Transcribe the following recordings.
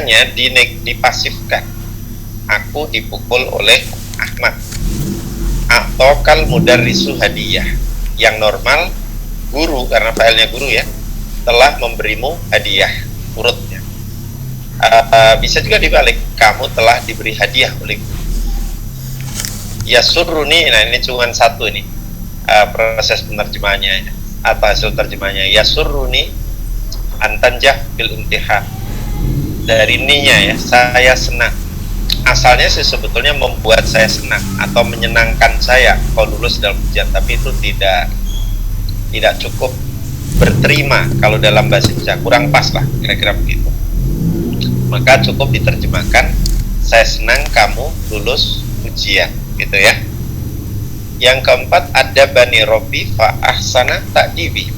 biasanya dipasifkan. Aku dipukul oleh Ahmad. Atau kal mudarrisu hadiah. Yang normal guru, karena failnya guru ya, telah memberimu hadiah, urutnya. Bisa juga dibalik, kamu telah diberi hadiah oleh guru. Yasurruni, nah ini cuma satu nih proses penerjemahannya atau hasil terjemahnya. Yasurruni antanjah fil imtihan. Dari ininya ya, saya senang. Asalnya sih sebetulnya membuat saya senang atau menyenangkan saya kalau lulus dalam ujian, tapi itu tidak cukup berterima kalau dalam bahasa Indonesia, kurang pas lah kira-kira begitu. Maka cukup diterjemahkan saya senang kamu lulus ujian, gitu ya. Yang keempat, ada bani Robi fa ahsana ta'dibi.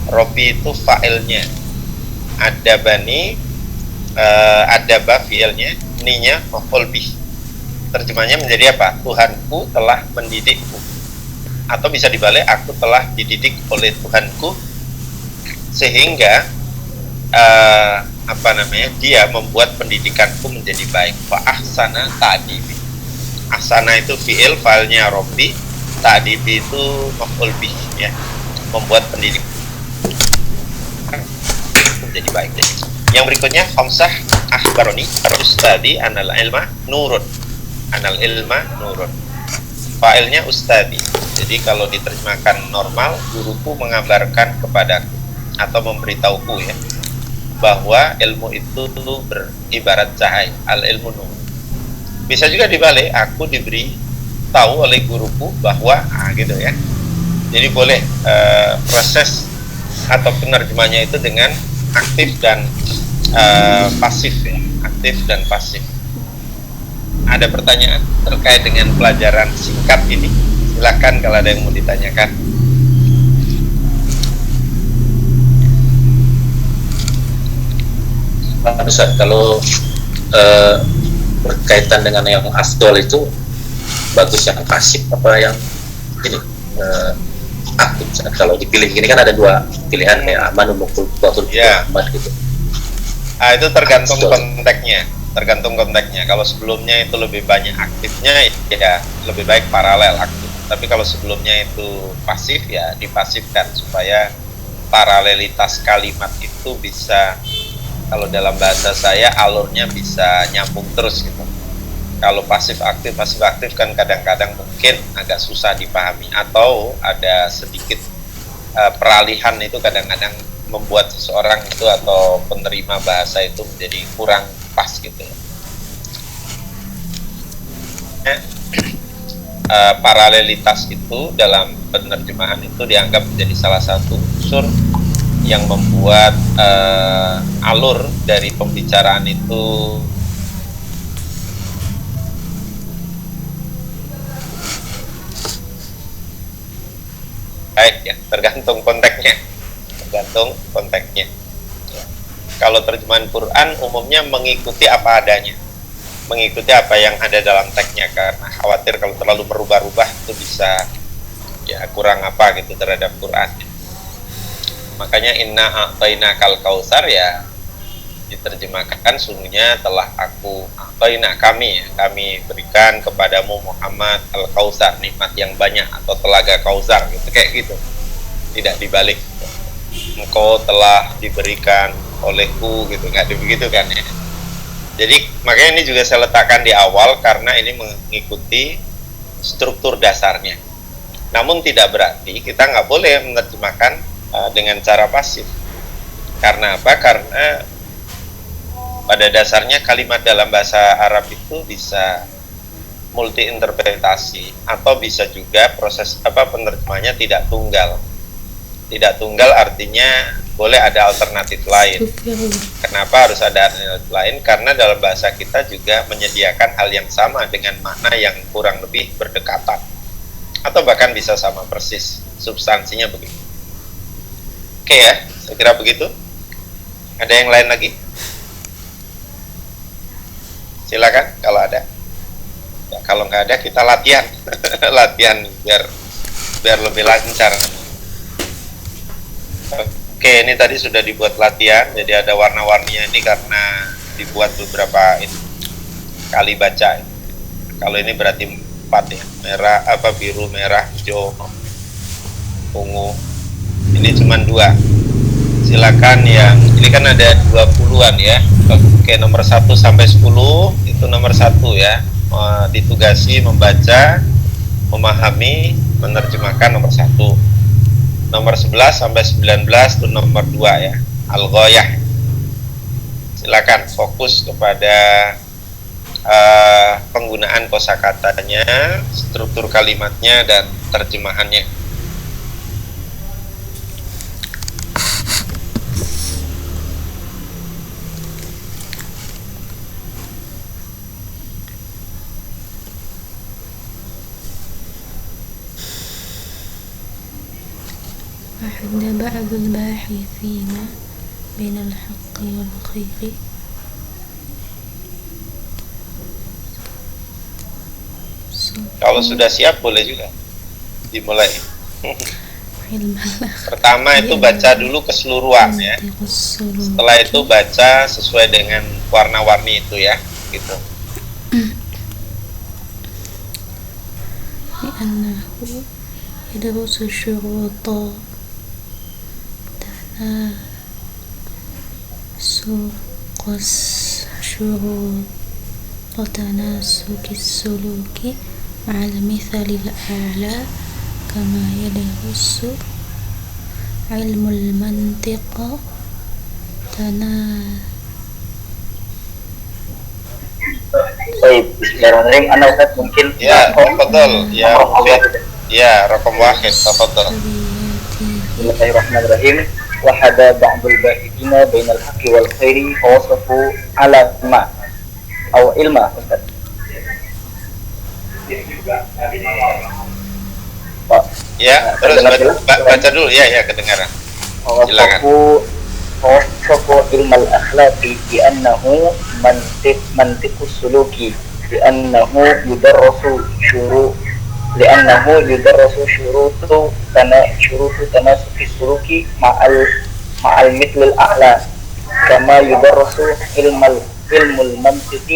Robi itu fa'ilnya, ada bani ada ba fi'ilnya, ninya maf'ul bih. Terjemahnya menjadi apa? Tuhanku telah mendidikku. Atau bisa dibalik, aku telah dididik oleh Tuhanku sehingga dia membuat pendidikanku menjadi baik. Fa ahsana ta'dibi. Ahsana itu fi'il, fa'ilnya Robbi, ta'dibi itu maf'ul bih ya, membuat pendidik menjadi baik. Yang berikutnya, khamsah akhbaroni ustadi anal ilma nurun. Anal ilma nurun. Fa'ilnya ustadi. Jadi kalau diterjemahkan normal, guruku mengabarkan kepadaku atau memberitahuku ya, bahwa ilmu itu beribarat cahaya, al ilmu nur. Bisa juga dibalik, aku diberi tahu oleh guruku bahwa gitu ya. Jadi boleh proses atau penerjemahnya itu dengan aktif dan pasif ya, aktif dan pasif. Ada pertanyaan terkait dengan pelajaran singkat ini? Silakan kalau ada yang mau ditanyakan. Ustaz, kalau berkaitan dengan yang afdol itu bagus yang pasif apa yang ini aktif? Kalau dipilih ini kan ada dua pilihan kayak aman mukul batul aman gitu. Itu tergantung konteksnya. Tergantung konteksnya. Kalau sebelumnya itu lebih banyak aktifnya, ya lebih baik paralel aktif. Tapi kalau sebelumnya itu pasif, ya dipasifkan supaya paralelitas kalimat itu bisa, kalau dalam bahasa saya alurnya bisa nyambung terus gitu. Kalau pasif aktif kan kadang-kadang mungkin agak susah dipahami, atau ada sedikit peralihan itu kadang-kadang membuat seseorang itu atau penerima bahasa itu menjadi kurang pas gitu. Paralelitas itu dalam penerjemahan itu dianggap menjadi salah satu unsur yang membuat alur dari pembicaraan itu baik ya, tergantung konteksnya. Ya. Kalau terjemahan Quran umumnya mengikuti apa adanya, mengikuti apa yang ada dalam teksnya, karena khawatir kalau terlalu merubah-rubah itu bisa ya kurang apa gitu terhadap Quran. Makanya inna a'taina kal kausar ya diterjemahkan sungguhnya telah aku a'taina kami berikan kepadamu Muhammad al kausar, nikmat yang banyak atau telaga kausar gitu, kayak gitu. Tidak dibalik. Engkau telah diberikan olehku gitu, nggak begitu kan ya. Jadi makanya ini juga saya letakkan di awal karena ini mengikuti struktur dasarnya. Namun tidak berarti kita nggak boleh menerjemahkan dengan cara pasif. Karena apa? Karena pada dasarnya kalimat dalam bahasa Arab itu bisa multi interpretasi, atau bisa juga proses penerjemahannya tidak tunggal. Tidak tunggal artinya boleh ada alternatif lain. Kenapa harus ada alternatif lain? Karena dalam bahasa kita juga menyediakan hal yang sama dengan makna yang kurang lebih berdekatan, atau bahkan bisa sama persis, substansinya begitu. Oke ya, saya kira begitu. Ada yang lain lagi? Silakan kalau ada. Ya, kalau nggak ada kita latihan, latihan biar lebih lancar. Oke, ini tadi sudah dibuat latihan, jadi ada warna-warninya ini karena dibuat beberapa kali baca. Kalau ini berarti 4 ya, merah biru, merah, hijau, ungu. Ini cuma 2. Silakan yang ini kan ada 20-an ya. Oke, nomor 1 sampai 10 itu nomor 1 ya. Ditugasi membaca, memahami, menerjemahkan nomor 1. Nomor 11 sampai 19 itu nomor 2 ya. Al-Ghayah. Silakan fokus kepada penggunaan kosakatanya, struktur kalimatnya, dan terjemahannya. وحد بعض الباحثين بين الحق والخير Kalau sudah siap boleh juga dimulai. Pertama itu baca dulu keseluruhan ya. Setelah itu baca sesuai dengan warna-warni itu ya, gitu. لأنه يدرس شروط تناسق الشروط وتناسق السلوك مع المثال الأعلى كما يدرس علم المنطق Baik, bismillahirrahmanirrahim. Ana Ustaz mungkin ya, tafadhal ya Mufid. Ya, rakam wahid, tafadhal. Bismillahirrahmanirrahim. Wahada ba'dul ba'idina bainal haqqi wal khairi fawasafu ala ma aw ilma Ustaz. Ya, terus baca dulu ya kedengaran. Silakan. Fawasafu ilmal akhlaqi bi annahu mantiqus suluki bi annahu yudarrasu لأنه يدرس شروط تناسق السلوك مع المثل الأعلى كما يدرس علم المنطق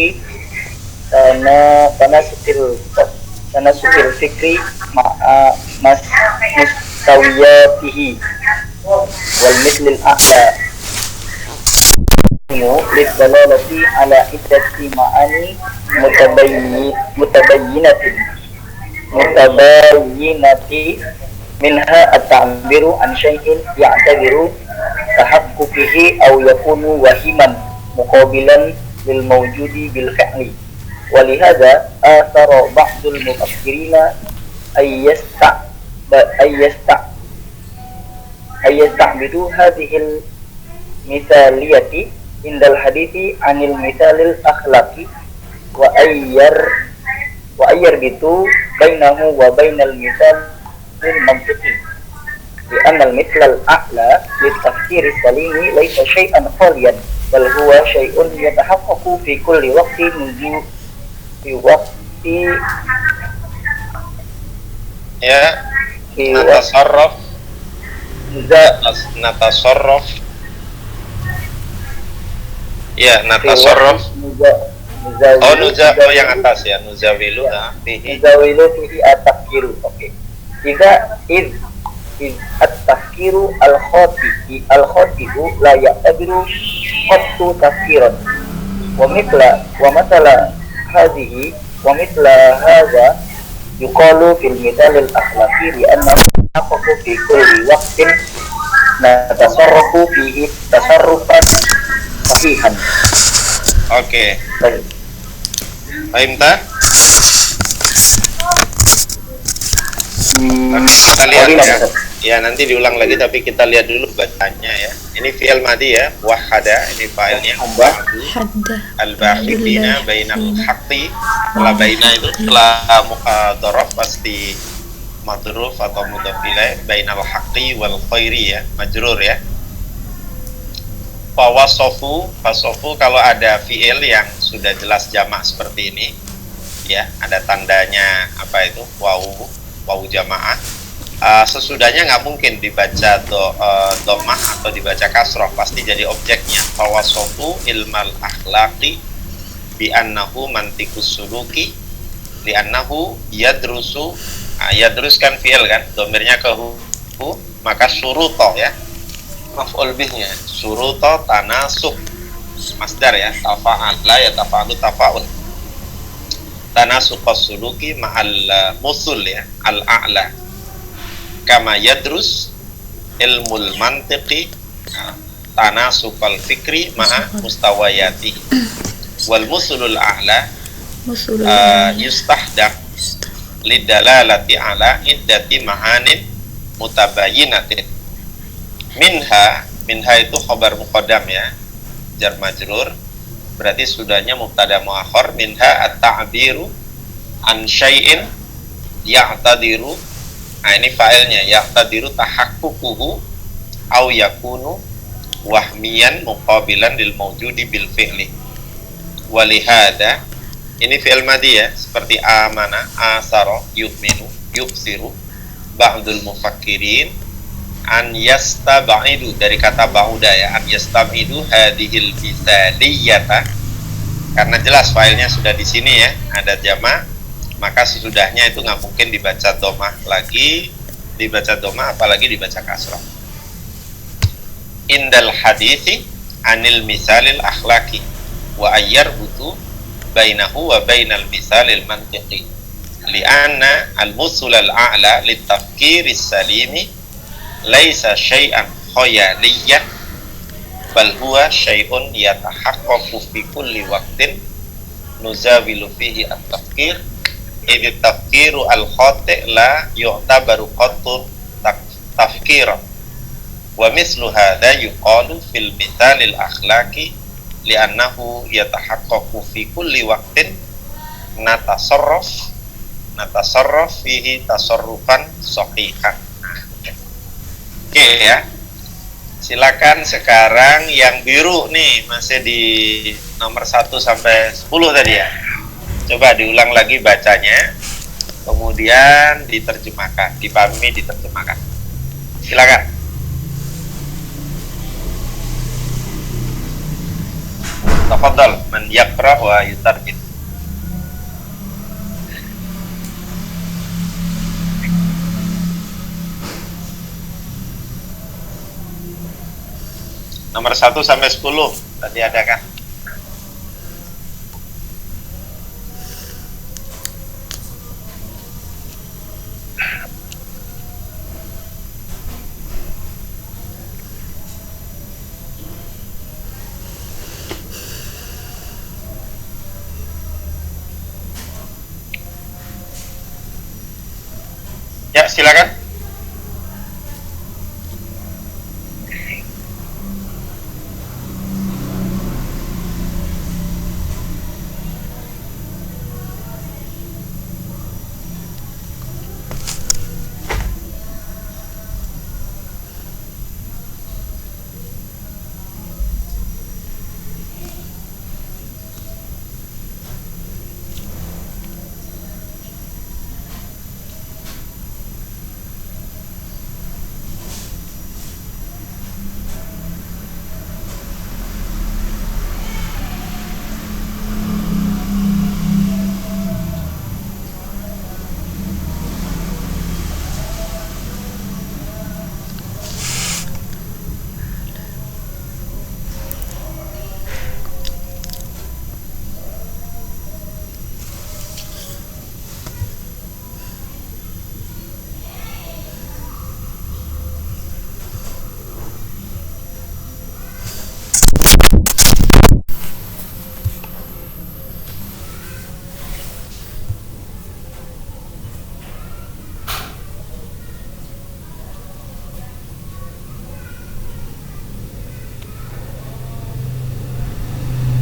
تناسق الفكر مع مستوياته والمثل الأعلى للدلالة على عدة معاني متباينة منها التعبير عن شيء يعتبر تحققه أو يكون وهما مقابلا للموجود بالفعل. ولهذا آثر بعض المفكرين أن يستعبدوا هذه المثالية عند الحديث عن المثال الأخلاقي وأن يربطوا بينه وبين المثال المنطقي لأن المثل الأعلى للتفكير السليم ليس شيئا خاليا بل هو شيء يتحقق في كل وقت natasarraf yang atas ya, nuzawilu fihi at-tafkiru. Oke. Idza at-tafkiru al-khatibu la ya'tabiru qattu tafkiran wa mathala hadhihi wa mithla hadha yuqalu fil mithal al-akhlaqi li annahu haqqu fi kulli waqtin natasarrafu fihi tasarrufan sahihan. Oke. Fahim tak? Kita lihat ya. Ya, nanti diulang lagi tapi kita lihat dulu bacanya ya. Ini fi'il madhi ya, wahada, ini fa'ilnya al-bahithina bainal haqqi. Setelah baina itu setelah dhorof pasti madruf atau mudhaf ilaih, bainal haqqi wal khairi ya, majrur ya. Fawasofu kalau ada fi'il yang sudah jelas jamak seperti ini ya, ada tandanya apa itu wawu jamaah, sesudahnya nggak mungkin dibaca domah atau dibaca kasroh, pasti jadi objeknya. Fawasofu ilmal akhlaqi bi annahu mantikus suluki li annahu yadrusu, yadruskan fi'il kan, domirnya ke hu, maka suruto ya, maf'ul bihnya suruto tanasuk, masdar ya, tafa'ala ya tafa'alu tafa'ul, tanasuqas suluki ma'al musul ya, al-a'la, kama yadrus ilmul mantiqi tanasuqal fikri ma'a mustawayati, wal musulul a'la yustahdam lidalalati ala iddati ma'anin mutabayinatin. Minha itu khabar muqaddam ya, jar majrur, berarti sudahnya mubtada muakhar. Minha at-ta'biru an syai'in ya'tadiru, nah ini fa'ilnya, ya'tadiru tahaqququhu au yakunu wahmiyan muqabilan lil mawjudi bil fi'li. Walihada, ini fi'il madhi ya, seperti amana, asara, yu'minu, yubsiru. Ba'dul mufakkirin an yastaba'idu, dari kata ba'uda ya, an yastaba'idu hadhil misaliyata, karena jelas failnya sudah di sini ya, ada jama', maka sesudahnya itu nggak mungkin dibaca domah lagi, dibaca domah apalagi dibaca kasrah. Indal hadithi anil misalil akhlaki wa ayyar butu bainahu wa bainal misalil mantiqi li'anna al-musul al-a'la litafkiris salimi laisa syai'an khayaliyan bal huwa syai'un yatahaqqaqu fi kulli waqtin nuzawilu fihi at-tafkir idh tafkiru al-khati' la yu'tabaru qattun tafkiran wa mislu hadha yuqalu fil mithalil akhlaqi li'annahu yatahaqqaqu fi kulli waqtin natasarraf fihi tasarrufan sahihan. Oke ya, silakan sekarang yang biru nih, masih di nomor 1 sampai 10 tadi ya, coba diulang lagi bacanya, kemudian diterjemahkan, dipahami, diterjemahkan. Silakan. Tafadhal man yaqra wa yutarjim. Nomor 1 sampai 10 tadi ada kan? Ya, silakan.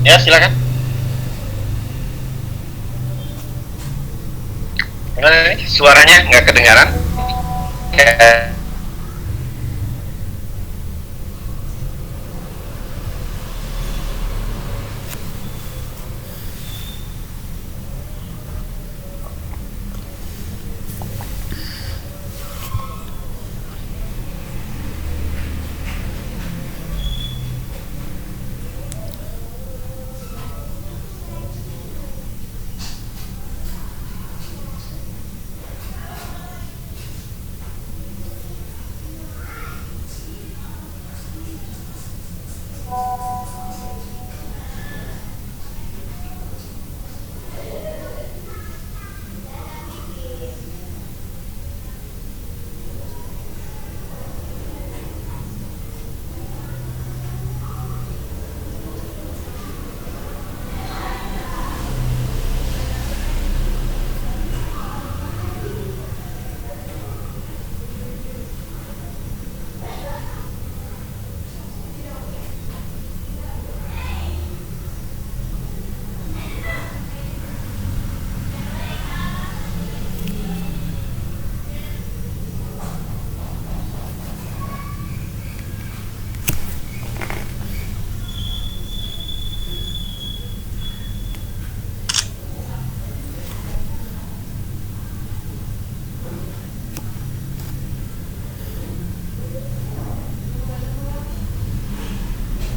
Ya, silakan. Gimana nih? Suaranya nggak kedengaran? Ya.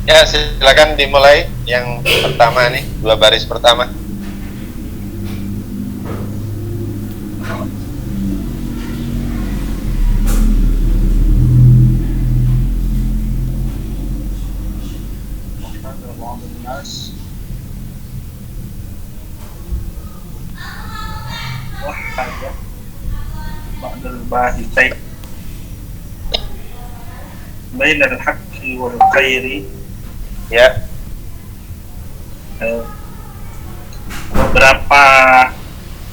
Ya, silakan dimulai yang pertama nih, 2 baris pertama. ba'dal bahisai bainal haqqi wal khairi. Ya, Beberapa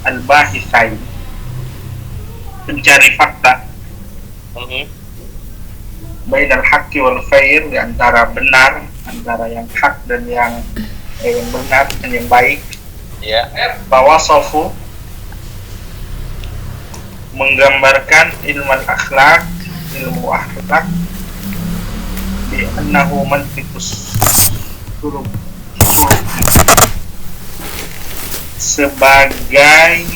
al-bahisai, pencari fakta, bainal haqqi wal khair, di antara benar, antara yang hak dan yang benar dan yang baik. ya, Tawasofu, menggambarkan ilmu akhlak, ilmu akhlak, di annahu mantiqus huruf, sebagai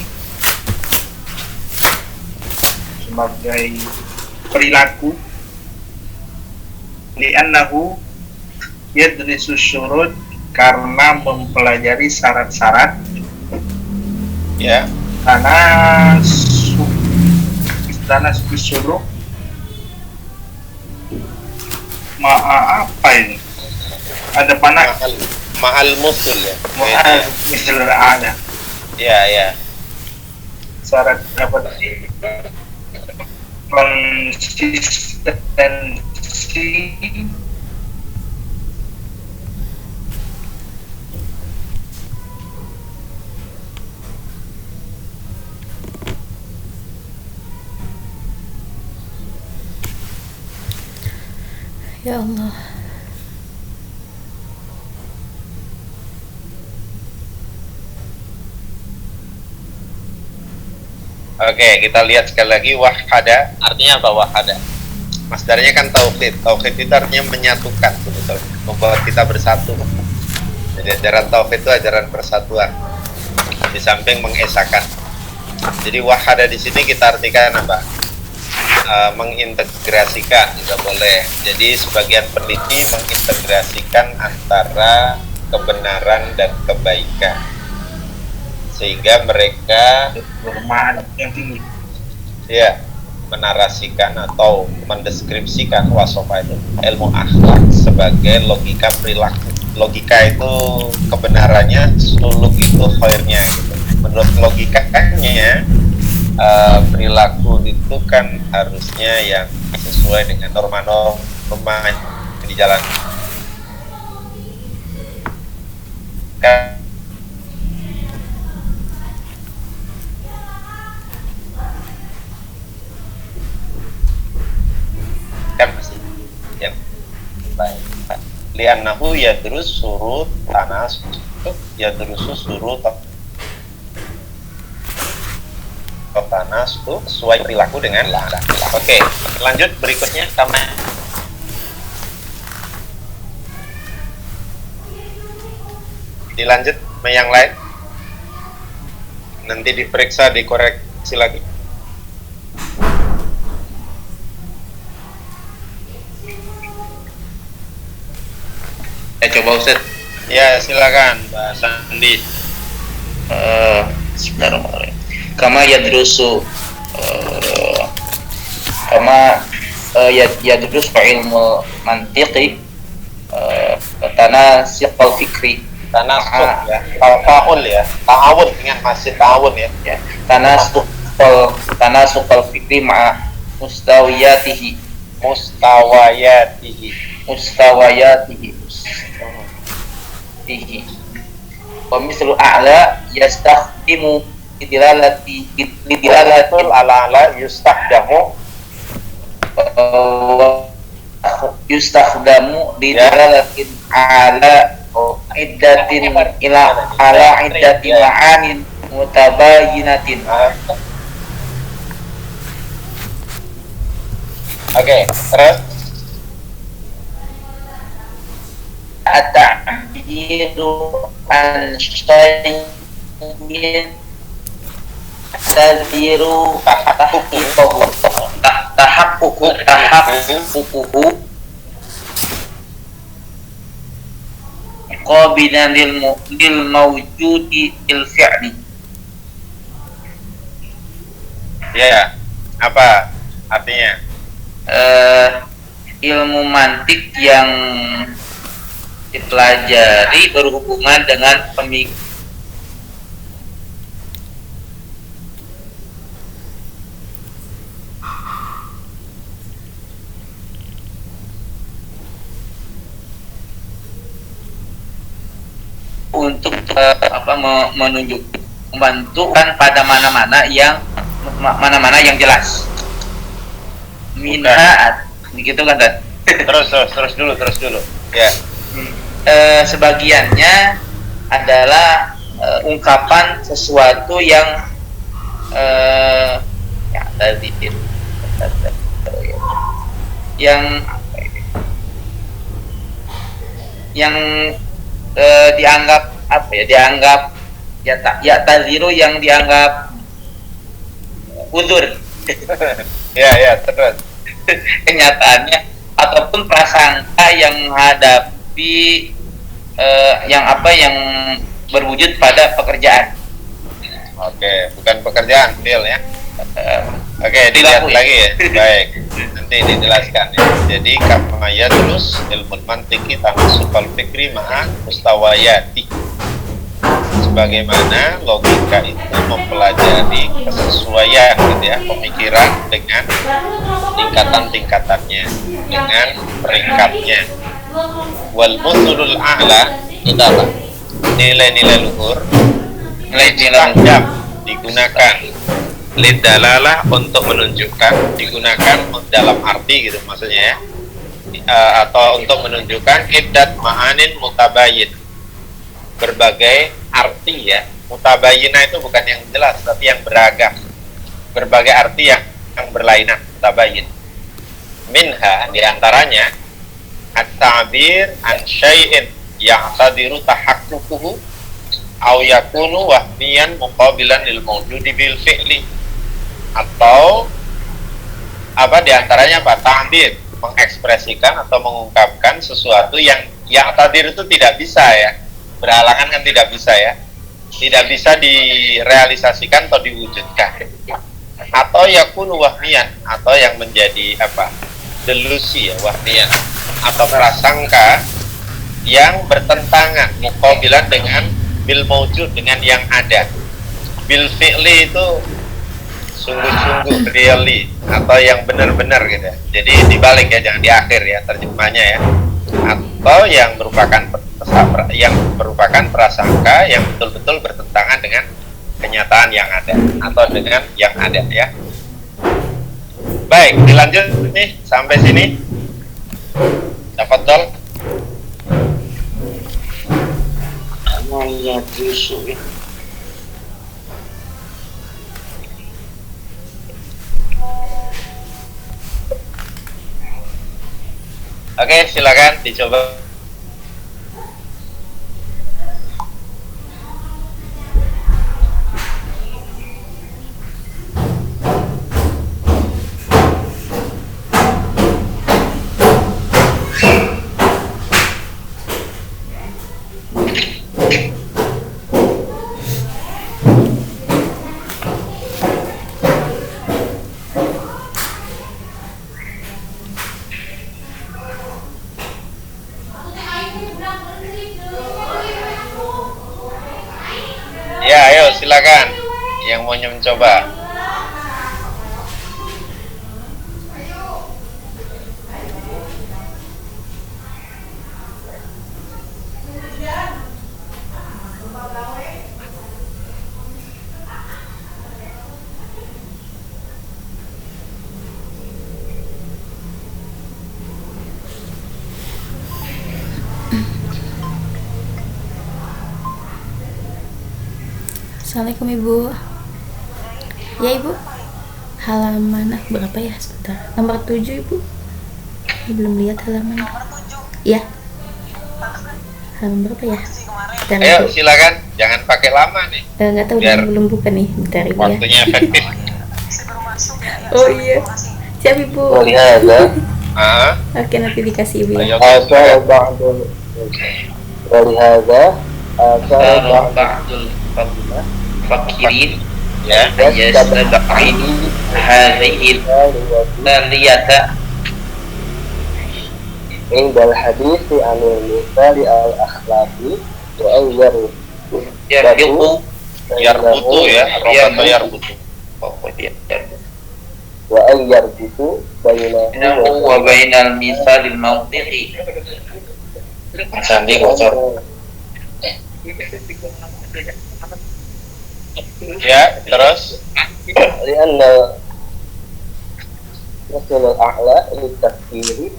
perilaku, di annahu yadrisu syurut, karena mempelajari syarat-syarat, ya, tanah suluk. Apa ini? Ada panah mahal musul ya. mu'al misal ada Ya, ya. syarat apa tadi? Konsistensi, Ya Allah. Oke, kita lihat sekali lagi wahada. Artinya apa wahada? Masdarnya kan tauhid. Tauhid itu artinya menyatukan sebetulnya, membuat kita bersatu. Jadi ajaran tauhid itu ajaran persatuan, di samping mengesahkan. Jadi wahada di sini kita artikan apa? Mengintegrasikan juga boleh. Jadi sebagian peneliti mengintegrasikan antara kebenaran dan kebaikan, sehingga mereka bermakna yang tinggi. ya menarasikan atau mendeskripsikan wasofa itu ilmu akhlak sebagai logika perilaku. Logika itu kebenarannya, suluk itu khairnya gitu. Menurut logikanya perilaku itu kan harusnya yang sesuai dengan norma-norma yang dijalankan. Kan masih yang baik. Li'annahu yadrus surut tanas, yadrusu surut tanas itu sesuai perilaku dengan lada. Oke, lanjut berikutnya sama. Dilanjut sama yang lain. Nanti diperiksa, dikoreksi lagi. Coba Ustaz. Ya, silakan Mbak Sandi. Bismillahirrahmanirrahim. Kama yadrusu yadrusu ilmu mantiqi tanasiqal fikri, Tanasuk ya, ta'awun ya, ta'awun, ingat masih ta'awun ya. tanasuqal fikri ma'a mustawiyatihi Mustawayatihi. wa mislu a'la yastakhdimu Lidilalatul ala yustakhdamu yustakhdamu lidilalatin ala iddatin ila ala iddatin ma'anin mutabayinatin. Oke, terus at-ta'biru an syai'in tadhiru tahaqququhu muqabilan lil mawjudi fil fi'li. Ya, apa artinya? Ilmu mantik yang dipelajari berhubungan dengan untuk membantukan pada mana-mana yang jelas. Minha begitu kan, Dan? Terus dulu. Ya. Sebagiannya adalah ungkapan sesuatu yang dianggap taziru, yang dianggap uzur. Ya, terus. Kenyataannya ataupun prasangka yang menghadapi yang berwujud pada pekerjaan. Oke, bukan pekerjaan, Bill ya. Oke, dilihat lagi ya. Baik, nanti dijelaskan ya. Jadi kamaya terus ilmu mantiki tanasukal fikri ma'a mustawayati. Sebagaimana logika itu mempelajari kesesuaian gitu ya, pemikiran dengan tingkatan-tingkatannya, dengan peringkatnya. Wal musulul a'la itu apa? Nilai-nilai luhur, nilai-nilai digunakan lidalalah untuk menunjukkan, digunakan dalam arti gitu maksudnya ya, atau untuk menunjukkan iddat ma'anin mutabayin, berbagai arti ya. Mutabayinah itu bukan yang jelas tapi yang beragam, berbagai arti yang berlainan, mutabayin. Minha, diantaranya at-ta'bir an syai'in ya'tadiru tahaqququhu aw yakunu wahmiyan muqabilan lil mawjudi bil fi'li. Atau apa diantaranya apa? Ta'bir, mengekspresikan atau mengungkapkan sesuatu yang tadir itu tidak bisa ya, berhalangan kan, tidak bisa ya, tidak bisa direalisasikan atau diwujudkan. Atau yakunu wahmiyan, atau yang menjadi apa? Delusi ya, wahmiyan, atau prasangka yang bertentangan, muqabilan dengan bil mawjud, dengan yang ada. Bil fi'li itu sungguh-sungguh, really, atau yang benar-benar gitu ya. Jadi dibalik ya, jangan di akhir ya terjemahnya ya. Atau yang merupakan prasangka yang betul-betul bertentangan dengan kenyataan yang ada atau dengan yang ada ya. Baik, dilanjut nih sampai sini. Tafadhol. Oke, silakan dicoba. Ya, ayo silakan yang mau mencoba. Assalamualaikum Ibu. Ya Ibu, halaman berapa ya, sebentar, nomor 7 Ibu. Ini belum lihat halamannya. Ya, halaman berapa ya? Bentar, Ayo Ibu. silakan, jangan pakai lama nih. Nggak tahu, Biar belum buka nih. Bentar Ibu ya. waktunya efektif. Oh iya, siap Ibu. ولهذا Ah, Oke, nanti dikasih Ibu ayo. ya. آثار بعض ولهذا آثار Tara بعض ba'dul fakirin Ya. yastab'ini hadhihi al-liyata عند الحديث عن المثال الأخلاقي وأن yarbiqu Yarbutu ya, robato yarbutu. وأن يربط بينه bainahu wa bainal misalil mawdi'i. Sandi bocor. Ya, terus لأن مثل الأعلى للتفكير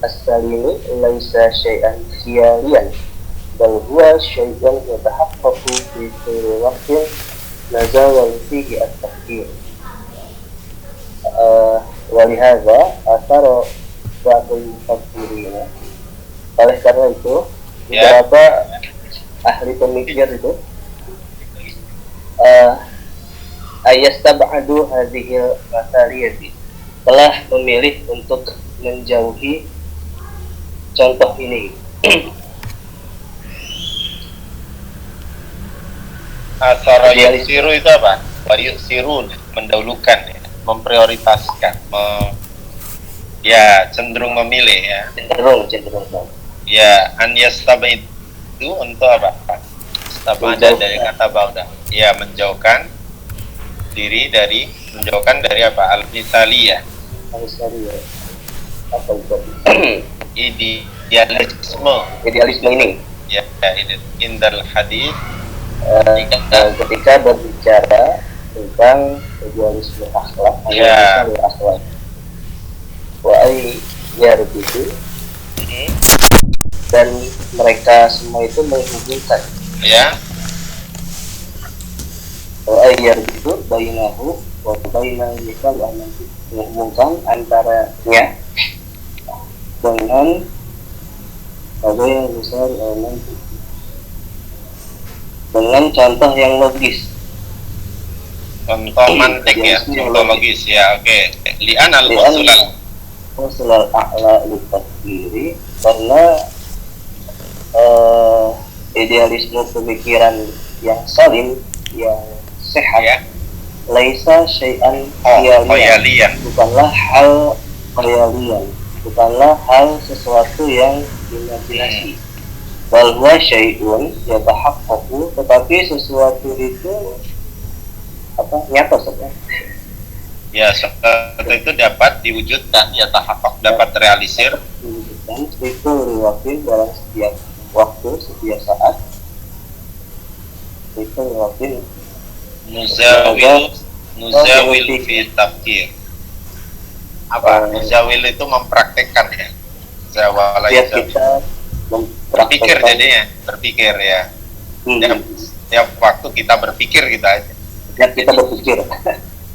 السليم ليس شيئا خياليا بل هو شيء يتحقق في كل وقت نزاول فيه التفكير. ولهذا أثر بعض المفكرين. Oleh karena itu, Ya. beberapa ahli pemikir itu ayastab'adu hadhil masaliyati, telah memilih untuk menjauhi contoh ini. asara yusiru itu apa? Yusirun, mendahulukan ya, memprioritaskan, ya cenderung memilih ya. cenderung Ya, an yastab'id itu untuk apa? Stabada dari kata bauda. Ya, menjauhkan diri dari, menjauhkan dari apa? Al-misaliyah, harus dari apa itu idealisme. idealisme ini. Ya, indal hadis. Ketika berbicara tentang idealisme akhlak, Ya. idealisme akhlak, wa yarbitu, dan mereka semua itu menghubungkan, Ya, wa yarbitu bainahu wa bainal misal, menghubungkan antaranya dengan bagian besar dengan contoh yang logis. contoh mantik ya, contoh logis ya. Oke, li'an al-musulal. Musulal a'la li-tafkiri, karena idealisme pemikiran yang salim, yang sehat, Ya. laisa syai'an Khayalian. khayalian, bukanlah hal khayalian, bukanlah hal sesuatu yang imajinasi. Bal huwa syai'un yatahaqqaqu, tetapi sesuatu itu nyata sebenarnya. Ya, sesuatu itu dapat diwujudkan, ya tahakkuk, dapat terrealisir. Diwujudkan itu riwakin dalam setiap waktu, setiap saat. Itu riwakin Nuzawil fi tafkir. Apa? Nuzawil itu mempraktekkan ya. Zawala setiap yuzawil. kita Berpikir mempraktekkan. jadinya, berpikir ya. Setiap waktu kita berpikir kita aja. Setiap kita berpikir.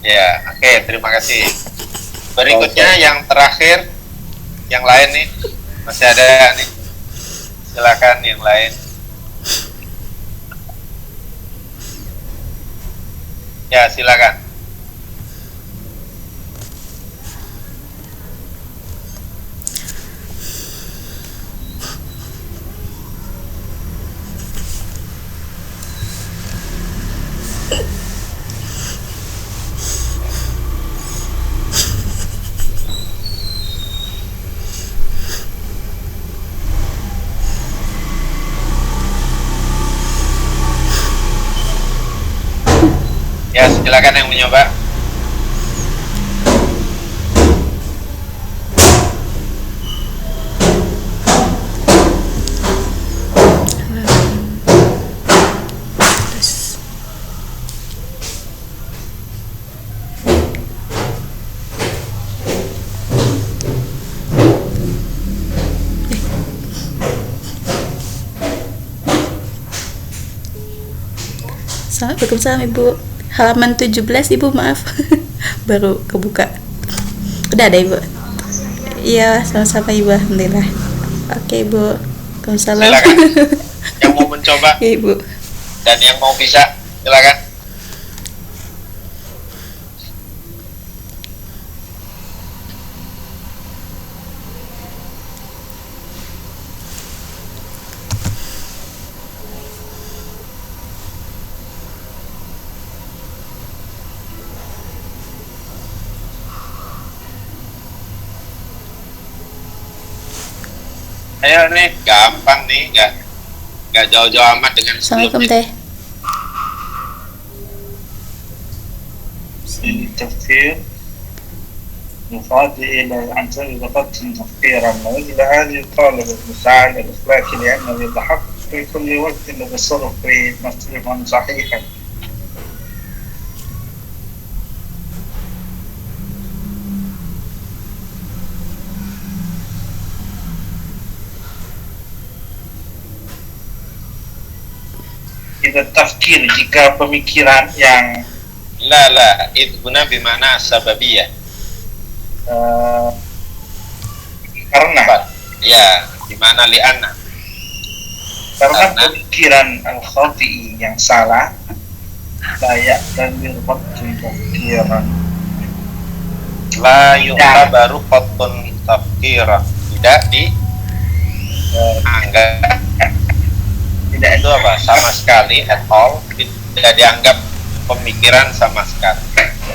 Ya, oke, terima kasih. Berikutnya yang terakhir, yang lain nih, masih ada nih. Silakan yang lain. Ya, silakan. Ya, silakan yang mencoba. Terus Waalaikumsalam Ibu. Halaman 17 Ibu, maaf. Baru kebuka. Udah ada Ibu. Iya, sama-sama Ibu, alhamdulillah. Oke Ibu. Waalaikumsalam. Silakan. Yang mau mencoba Ya, Ibu. dan yang mau bisa, silakan. Ayo nih, gampang nih, nggak jauh-jauh amat dengan Assalamualaikum sebelumnya. teh. التفكير يفضي إلى عن طريق ضبط تفكيرا وإلى هذه يطالب بالمساعدة الإخلاقي لأنه يتحقق في كل وقت بالتصرف في مصرفا صحيحا. Kita tafkir jika pemikiran yang La, itu guna bimana sababiyah. karena Ya, dimana li'anna. karena Karena. pemikiran al-khati'i yang salah layak dan mirbatun tafkiran. La yu'tabaru qattun tafkira. Tidak dianggap. Tidak Itu apa? Sama sekali, at all. Tidak dianggap pemikiran sama sekali.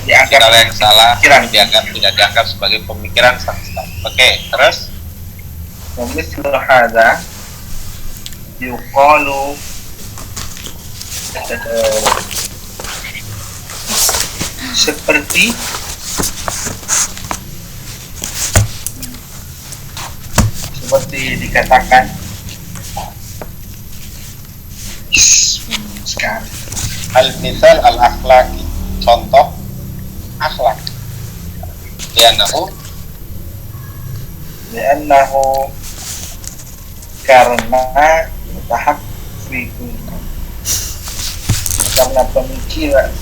dianggap Kalau yang salah, Pemikiran. tidak dianggap sebagai pemikiran sama sekali. Oke, terus? ومثل هذا يقال seperti dikatakan sekali Al-misal al-akhlaki. Contoh akhlak. li'annahu karena tahap karena pemikiran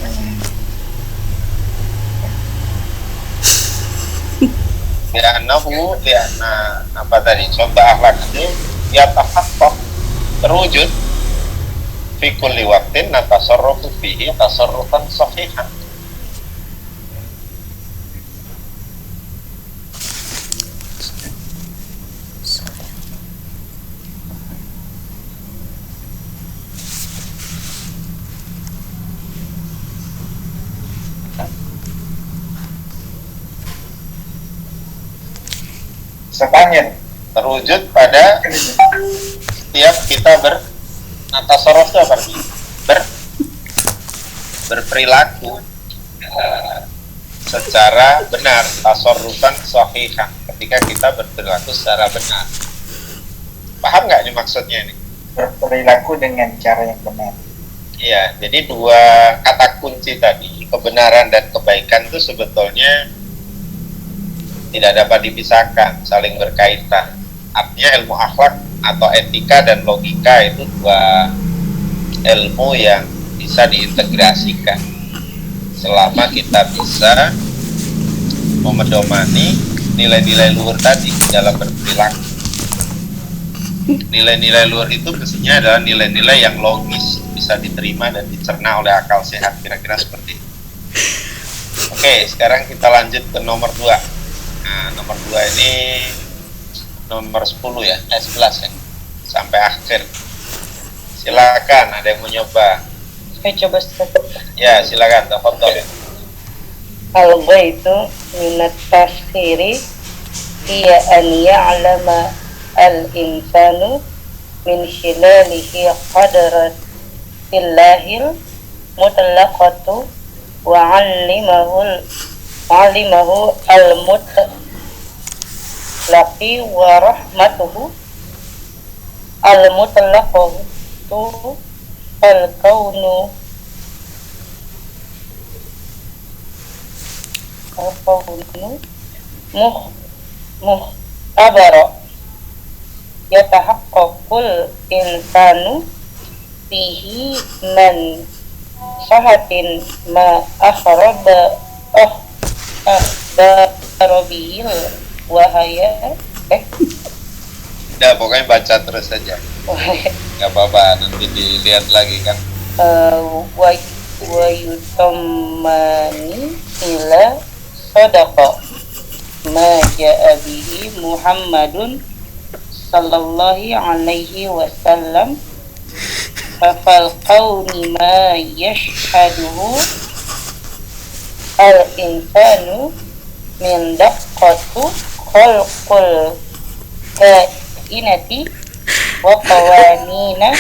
lianna apa tadi? Contoh akhlak itu ya tahaqqaq, terwujud fi kulli waqtin natasarrafu fihi tasarrufan sahihan. sepanjang Terwujud pada setiap kita bernatasarruf itu apa artinya? Berperilaku secara benar, tasarrufan sahihan, ketika kita berperilaku secara benar. Paham nggak ini maksudnya ini? berperilaku dengan cara yang benar. Iya, jadi dua kata kunci tadi, kebenaran dan kebaikan itu sebetulnya tidak dapat dipisahkan, saling berkaitan. Artinya ilmu akhlak atau etika dan logika itu dua ilmu yang bisa diintegrasikan selama kita bisa memedomani nilai-nilai luhur tadi dalam berperilaku. Nilai-nilai luhur itu mestinya adalah nilai-nilai yang logis, bisa diterima dan dicerna oleh akal sehat, kira-kira seperti itu. Oke, sekarang kita lanjut ke nomor 2. Nah, nomor 2 ini nomor 10 ya, 11 ya, sampai akhir. Silakan, ada yang mau nyoba? Saya coba satu. Ya, silakan, tafadhol. Al-ghaitu minat tafsiri hiya an ya'lama al-insanu min khilalihi qadratillahil mutlaqatu wa 'allimahu al-mutlaqi wa rahmatuhu al-mutlaqatu al-kaunu muhtabara yatahaqqaqul insanu fihi man sahatin ma akhbarabihil wahaya Udah, pokoknya baca terus saja. Gak apa-apa, nanti dilihat lagi kan. wa yutamani ila sadaqa ma ja'a bihi Muhammadun sallallahu alaihi wasallam fal qawni ma yashhaduhu al insanu min daqqatu khalqul kainati wa qawanina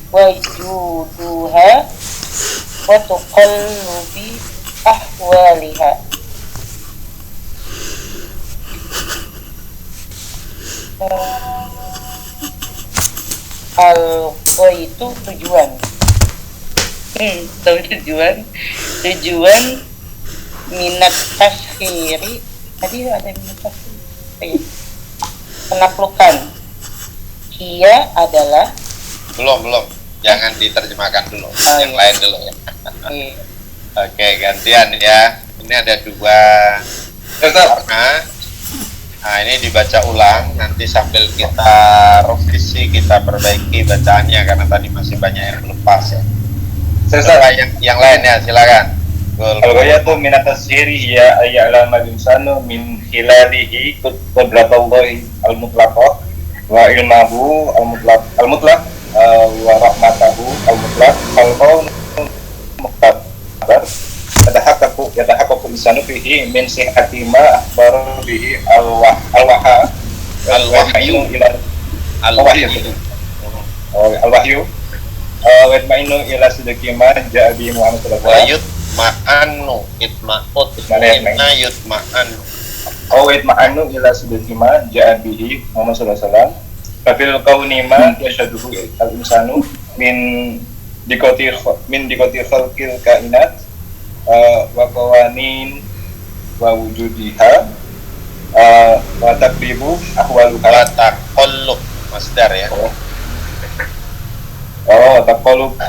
wa juduha wa tuqallubi ahwaliha. Itu tujuan. Tujuan minat taskhiri. Tadi ada minat taskhiri. Penaklukan. Ia adalah Belum. Jangan diterjemahkan dulu. Yang lain dulu ya. Oke, gantian ya. Ini ada 2 warna. Nah, ini dibaca ulang. Nanti sambil kita revisi, kita perbaiki bacaannya karena tadi masih banyak yang belum pas ya. Coba yang lain ya, silakan. Al-ghayatu min at-tasghiri hiya ayya'lama al-insanu min khilalihi qudratallahi al-mutlaqah wa ilmahu al-mutlaq wa rahmatahu al-mutlaq al-qawl muqtabar yatahaqqaqu insanu fihi min sihhati ma akhbara bihi al-wahyu al-wahyu wa itma'innu ila sidqi ma ja'a bihi Muhammad sallallahu alaihi wasallam Ma'anu itma'ut yutma'anu itma'annu ila sidqi ma ja'a bihi Muhammad sallallahu alaihi wasallam fil kauni ma yashaduhu al-insanu min dikoti khalqil kainat wa qawanin wa wujudiha wa takribu ahwaluha wa taqallub masdar ya. wa taqallub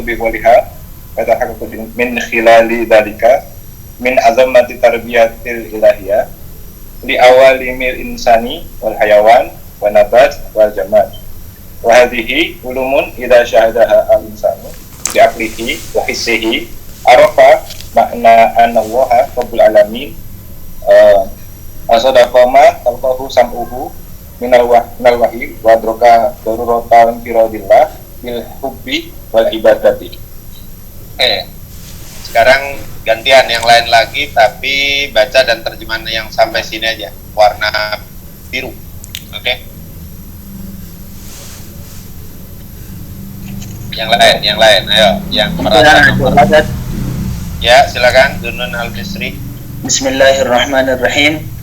bi waliha wa min khilali dalika min azamati tarbiyatil ilahiyah li awalimil insani wal hayawan wa nabat wal jamad wa hadhihi ulumun idza syahadaha al insanu bi aqlihi wa hissihi arafa makna anallaha rabbul alamin asadaqama talqahu sam'uhu minal wahyi wa adraka daruratan firadillah bil hubbi wal ibadati. Sekarang gantian yang lain lagi, tapi baca dan terjemahan yang sampai sini aja, warna biru. Oke. Yang lain, ayo, yang merasa ya, silakan, Dunun Al-Bisri. Bismillahirrahmanirrahim.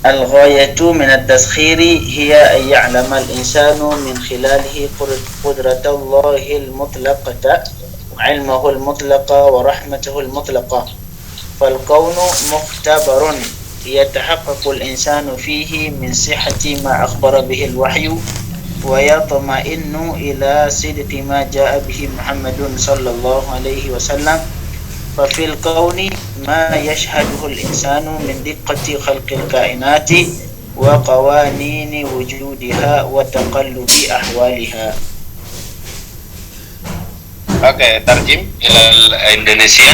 Al-ghayatu min at-taskhiri hiya an ya'lama al-insanu min khilalihi qudratallahi al-mutlaqata wa 'ilmahu al-mutlaqa wa rahmatahu al-mutlaqa. Fal-kaunu mukhtabarun yatahaqqaqu al-insanu fihi min sihhati ma akhbara bihi al-wahyu wa yatma'innu ila sidqi ma ja'a bihi Muhammadun sallallahu alaihi wasallam. ففي الكون ما يشهده الإنسان من دقة خلق الكائنات وقوانين وجودها وتقلب أحوالها. Oke, tarjim ilal Indonesia.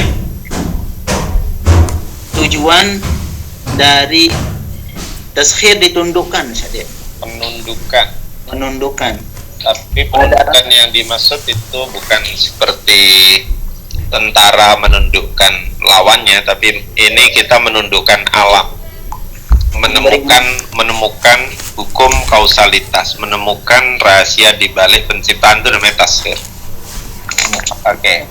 Tujuan dari taskhir ditundukkan saja. Penundukan. Tapi penundukan yang dimaksud itu bukan seperti tentara menundukkan lawannya, tapi ini kita menundukkan alam, menemukan hukum kausalitas, menemukan rahasia di balik penciptaan, itu namanya taskhir. Oke.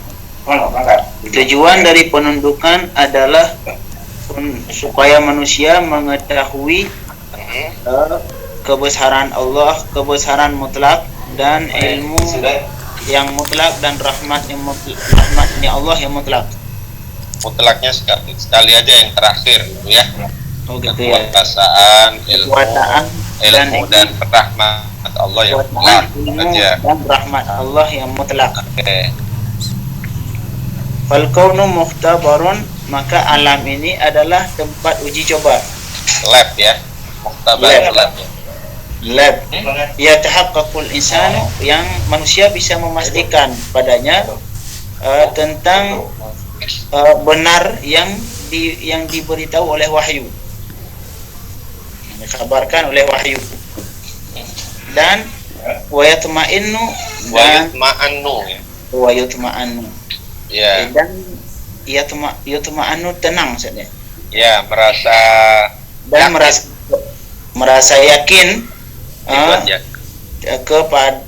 Tujuan dari penundukan adalah supaya manusia mengetahui kebesaran Allah, kebesaran mutlak, dan ilmu yang mutlak, dan rahmatnya Allah yang mutlak. Mutlaknya sekali aja yang terakhir gitu ya. Oh gitu ya. Kekuasaan, ilmu dan rahmat Allah yang mutlak aja. Dan rahmat Allah yang mutlak. Oke. Fal kaunu mukhtabarun, maka alam ini adalah tempat uji coba. Lab ya. Mukhtabar lab ya. Lab ya tahaqqaqul insanu, yang manusia bisa memastikan padanya tentang benar yang diberitahu oleh wahyu, dikabarkan oleh wahyu, dan wa yatma'innu ya, dan yatma'annu tenang saja ya, merasa merasa yakin ya. kepada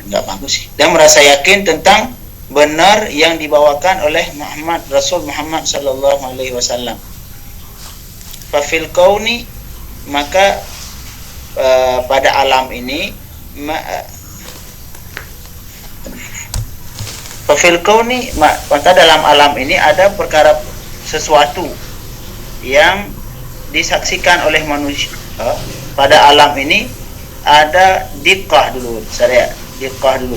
nggak bagus sih, dan merasa yakin tentang benar yang dibawakan oleh Rasul Muhammad sallallahu alaihi wasallam. Fafil kauni, maka pada alam ini fafil kauni, maka dalam alam ini ada perkara sesuatu yang disaksikan oleh manusia. Pada alam ini ada diqqah dulu, saya diqqah dulu.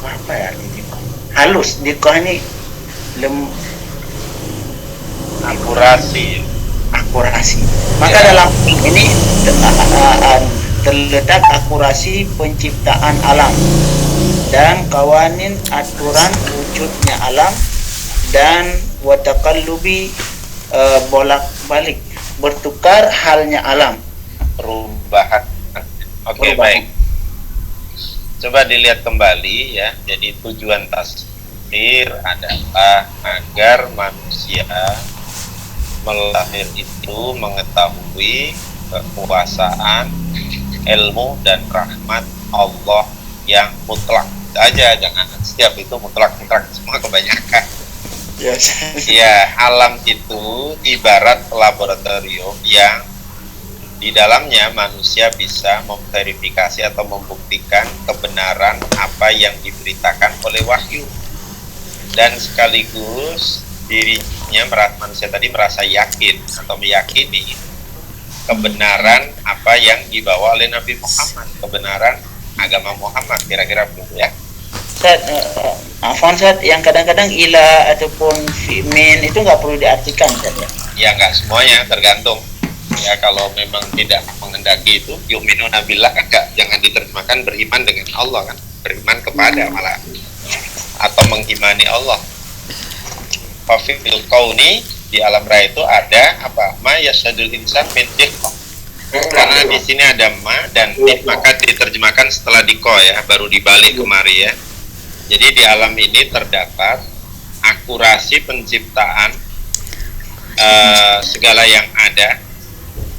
Apa ya diqqah? Halus, diqqah ini Akurasi. Maka dalam ini terletak akurasi penciptaan alam dan kawanin aturan wujudnya alam dan wataqallubi bolak-balik bertukar halnya alam, Perubahan. Oke, baik. Coba dilihat kembali ya. Jadi tujuan tasbih adalah agar manusia melahir itu mengetahui kekuasaan, ilmu dan rahmat Allah yang mutlak. Aja jangan setiap itu mutlak semua kebanyakan. Yes. Ya, alam itu ibarat laboratorium yang di dalamnya manusia bisa memverifikasi atau membuktikan kebenaran apa yang diberitakan oleh wahyu, dan sekaligus manusia tadi merasa yakin atau meyakini kebenaran apa yang dibawa oleh Nabi Muhammad, kebenaran agama Muhammad, kira-kira begitu ya. Ustaz, yang kadang-kadang ila ataupun min itu nggak perlu diartikan, Ustaz, ya? Ya, nggak semuanya, tergantung. Ya, kalau memang tidak menghendaki itu, yu'minuna billah kan jangan diterjemahkan beriman dengan Allah kan, beriman kepada malah, atau mengimani Allah. Fafil kauni, di alam raya itu ada apa? Ma yasadul insan min diqqah. Karena di sini ada ma dan maka diterjemahkan setelah diko ya, baru dibalik kemari ya. Jadi di alam ini terdapat akurasi penciptaan segala yang ada,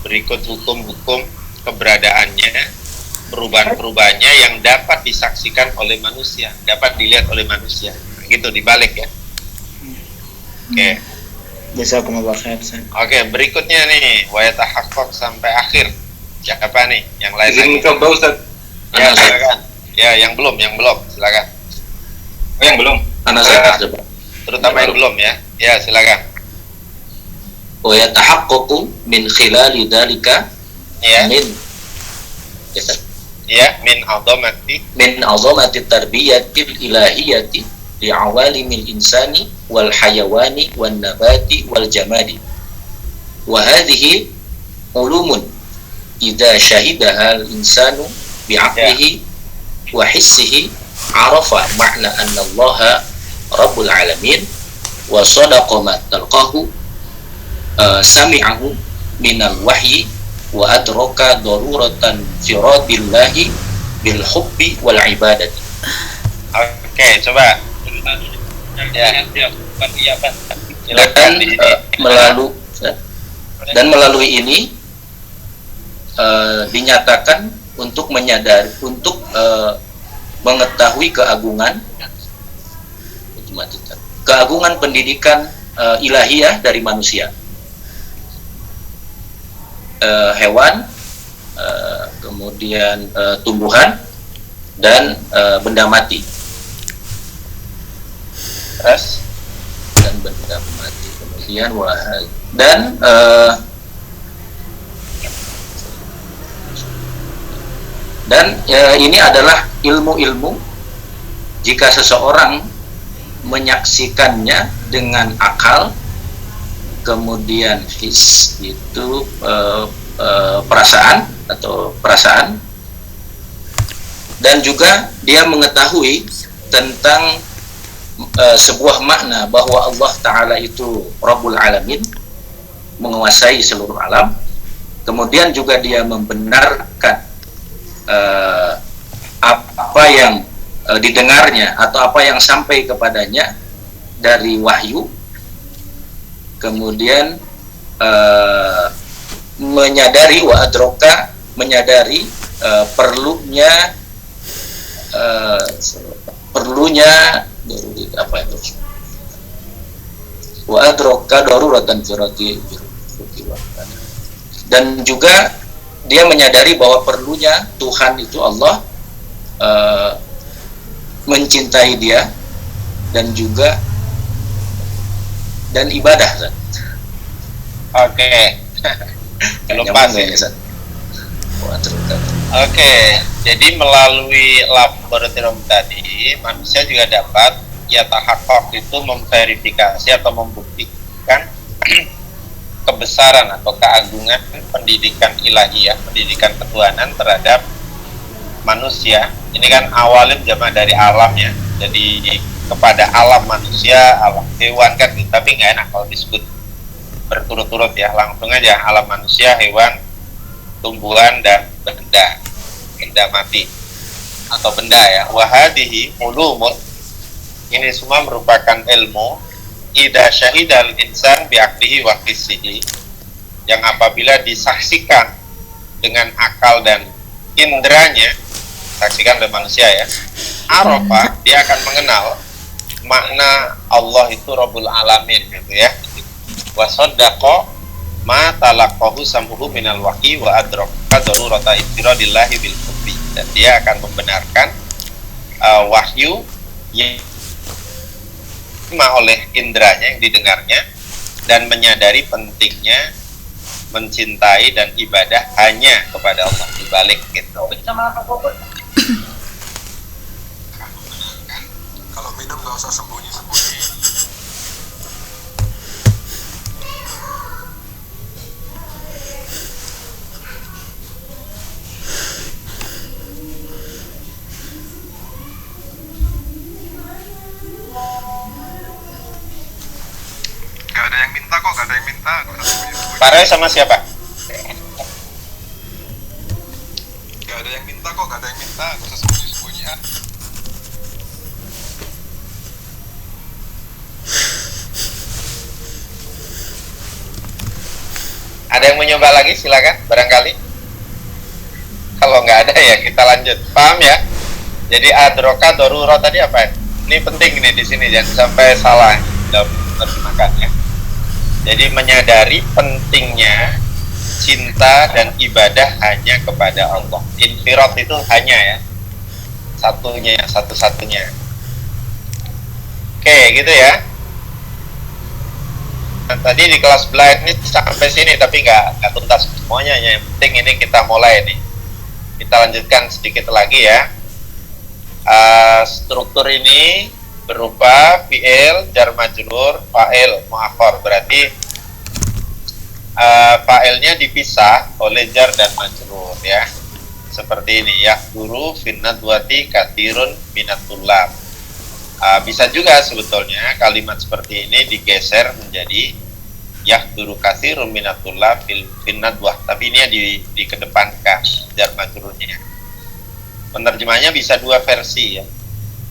berikut hukum-hukum keberadaannya, perubahan-perubahannya yang dapat disaksikan oleh manusia, dapat dilihat oleh manusia. Gitu dibalik ya. Oke. Jazakumullah khair. Oke, berikutnya nih wa yatahaqqaq sampai akhir. Siapa nih? Yang lain Izin lagi. mencoba Ustaz. Ya, silakan. Ya, yang belum, silakan. Oh, yang belum. Anak saya coba. Terutama yang belum ya. Ya, silakan. Wa yatahaqqaqu min khilali dzalika Ya. Min azamati tarbiyatil ilahiyati li awalimil insani wal hayawani wan nabati wal jamadi. Wa hadhihi ulumun idza shahidaha al insanu bi aqlihi wa hissihi arafa ma'na anna Allah rabbul alamin wa sadaqa ma talqahu sami'ahu minal wahyi wa adraka daruratan firadillahi bil hubbi wal ibadati. Oke, coba. Ya. Dan melalui ini dinyatakan untuk menyadari, untuk mengetahui keagungan pendidikan ilahiyah dari manusia, hewan, kemudian tumbuhan dan benda mati. Dan benda mati, kemudian ini adalah ilmu-ilmu jika seseorang menyaksikannya dengan akal, kemudian his itu perasaan, dan juga dia mengetahui tentang sebuah makna bahwa Allah Ta'ala itu Rabbul Alamin, menguasai seluruh alam. Kemudian juga dia membenarkan apa yang didengarnya atau apa yang sampai kepadanya dari wahyu. Kemudian menyadari wa adroka, menyadari perlunya apa itu, wa adroka daruratan firati, dan juga dia menyadari bahwa perlunya Tuhan itu Allah mencintai dia, dan juga dan ibadah. Oke. Belum pas ya. Oke, jadi melalui laboratorium tadi manusia juga dapat ya tahakkuk itu memverifikasi atau membuktikan kebesaran atau keagungan pendidikan ilahiyah, pendidikan ketuhanan terhadap manusia. Ini kan awalim jamaah dari alam ya. Jadi kepada alam manusia, alam hewan kan, tapi nggak enak kalau disebut berturut-turut ya, langsung aja alam manusia, hewan, tumbuhan, dan benda mati atau benda ya. Wahadihi ulumun, ini semua merupakan ilmu idza syahidal insan bi'aqlihi wa hissihi, yang apabila disaksikan dengan akal dan indranya, saksikan oleh manusia ya, arafa, dia akan mengenal makna Allah itu Rabbul Alamin gitu ya. Wa saddaqa ma talaqahu sam'uhu minal wahyi wa adraka darurata iftiradillahi bil hubbi, dan dia akan membenarkan wahyu yang oleh indranya yang didengarnya, dan menyadari pentingnya mencintai dan ibadah hanya kepada Allah dibalik gitu. Kalau minum nggak usah sembunyi-sembunyi. Gak ada yang minta kok, gak ada yang minta. Gak usah sembunyi-sembunyi. Pak Roy sama siapa? Gak ada yang minta kok, gak ada yang minta. Gak usah sembunyi-sembunyi ah. Ada yang mau nyoba lagi? Silakan, barangkali. Kalau nggak ada ya kita lanjut. Paham ya? Jadi adroka darurah tadi apa? Ini penting nih di sini, jangan sampai salah dalam menerjemahkannya. Jadi menyadari pentingnya cinta dan ibadah hanya kepada Allah. Infirad itu hanya ya, satunya, satu-satunya. Oke, gitu ya. Nah, tadi di kelas blind ini sampai sini, tapi nggak tuntas semuanya. Yang penting ini kita mulai nih. Kita lanjutkan sedikit lagi ya. Struktur ini berupa fi'il, jar majrur, fa'il, mu'akhor. Berarti fa'ilnya dipisah oleh jar dan majrur ya. Seperti ini ya. Guru finnadwati kathirun minatullah. Bisa juga sebetulnya kalimat seperti ini digeser menjadi yahduru katsirun minatullah fil nadwah, tapi ini dikedepankan jar majrurnya. Penerjemahnya bisa dua versi ya.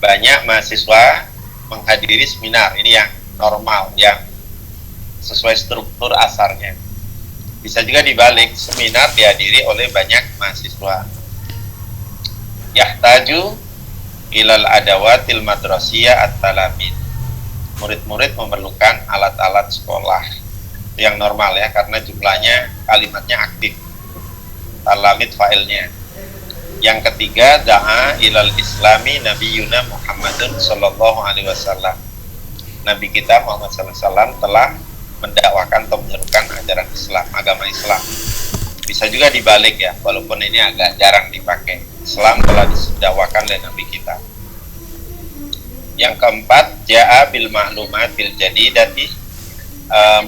Banyak mahasiswa menghadiri seminar, ini yang normal, yang sesuai struktur asarnya. Bisa juga dibalik, seminar dihadiri oleh banyak mahasiswa. Yahtaju ilal adawatil madrasiyah at-talamin. Murid-murid memerlukan alat-alat sekolah yang normal ya, karena jumlahnya, kalimatnya aktif. Talamid fa'ilnya. Yang ketiga, da'a ilal islami nabiyuna Muhammadun sallallahu alaihi wasallam. Nabi kita Muhammad sallallahu alaihi wasallam telah mendakwakan atau menyerukan ajaran Islam, agama Islam. Bisa juga dibalik ya, walaupun ini agak jarang dipakai. Islam telah didakwakan oleh Nabi kita. Yang keempat, ja'a bil ma'lumat bil jadidati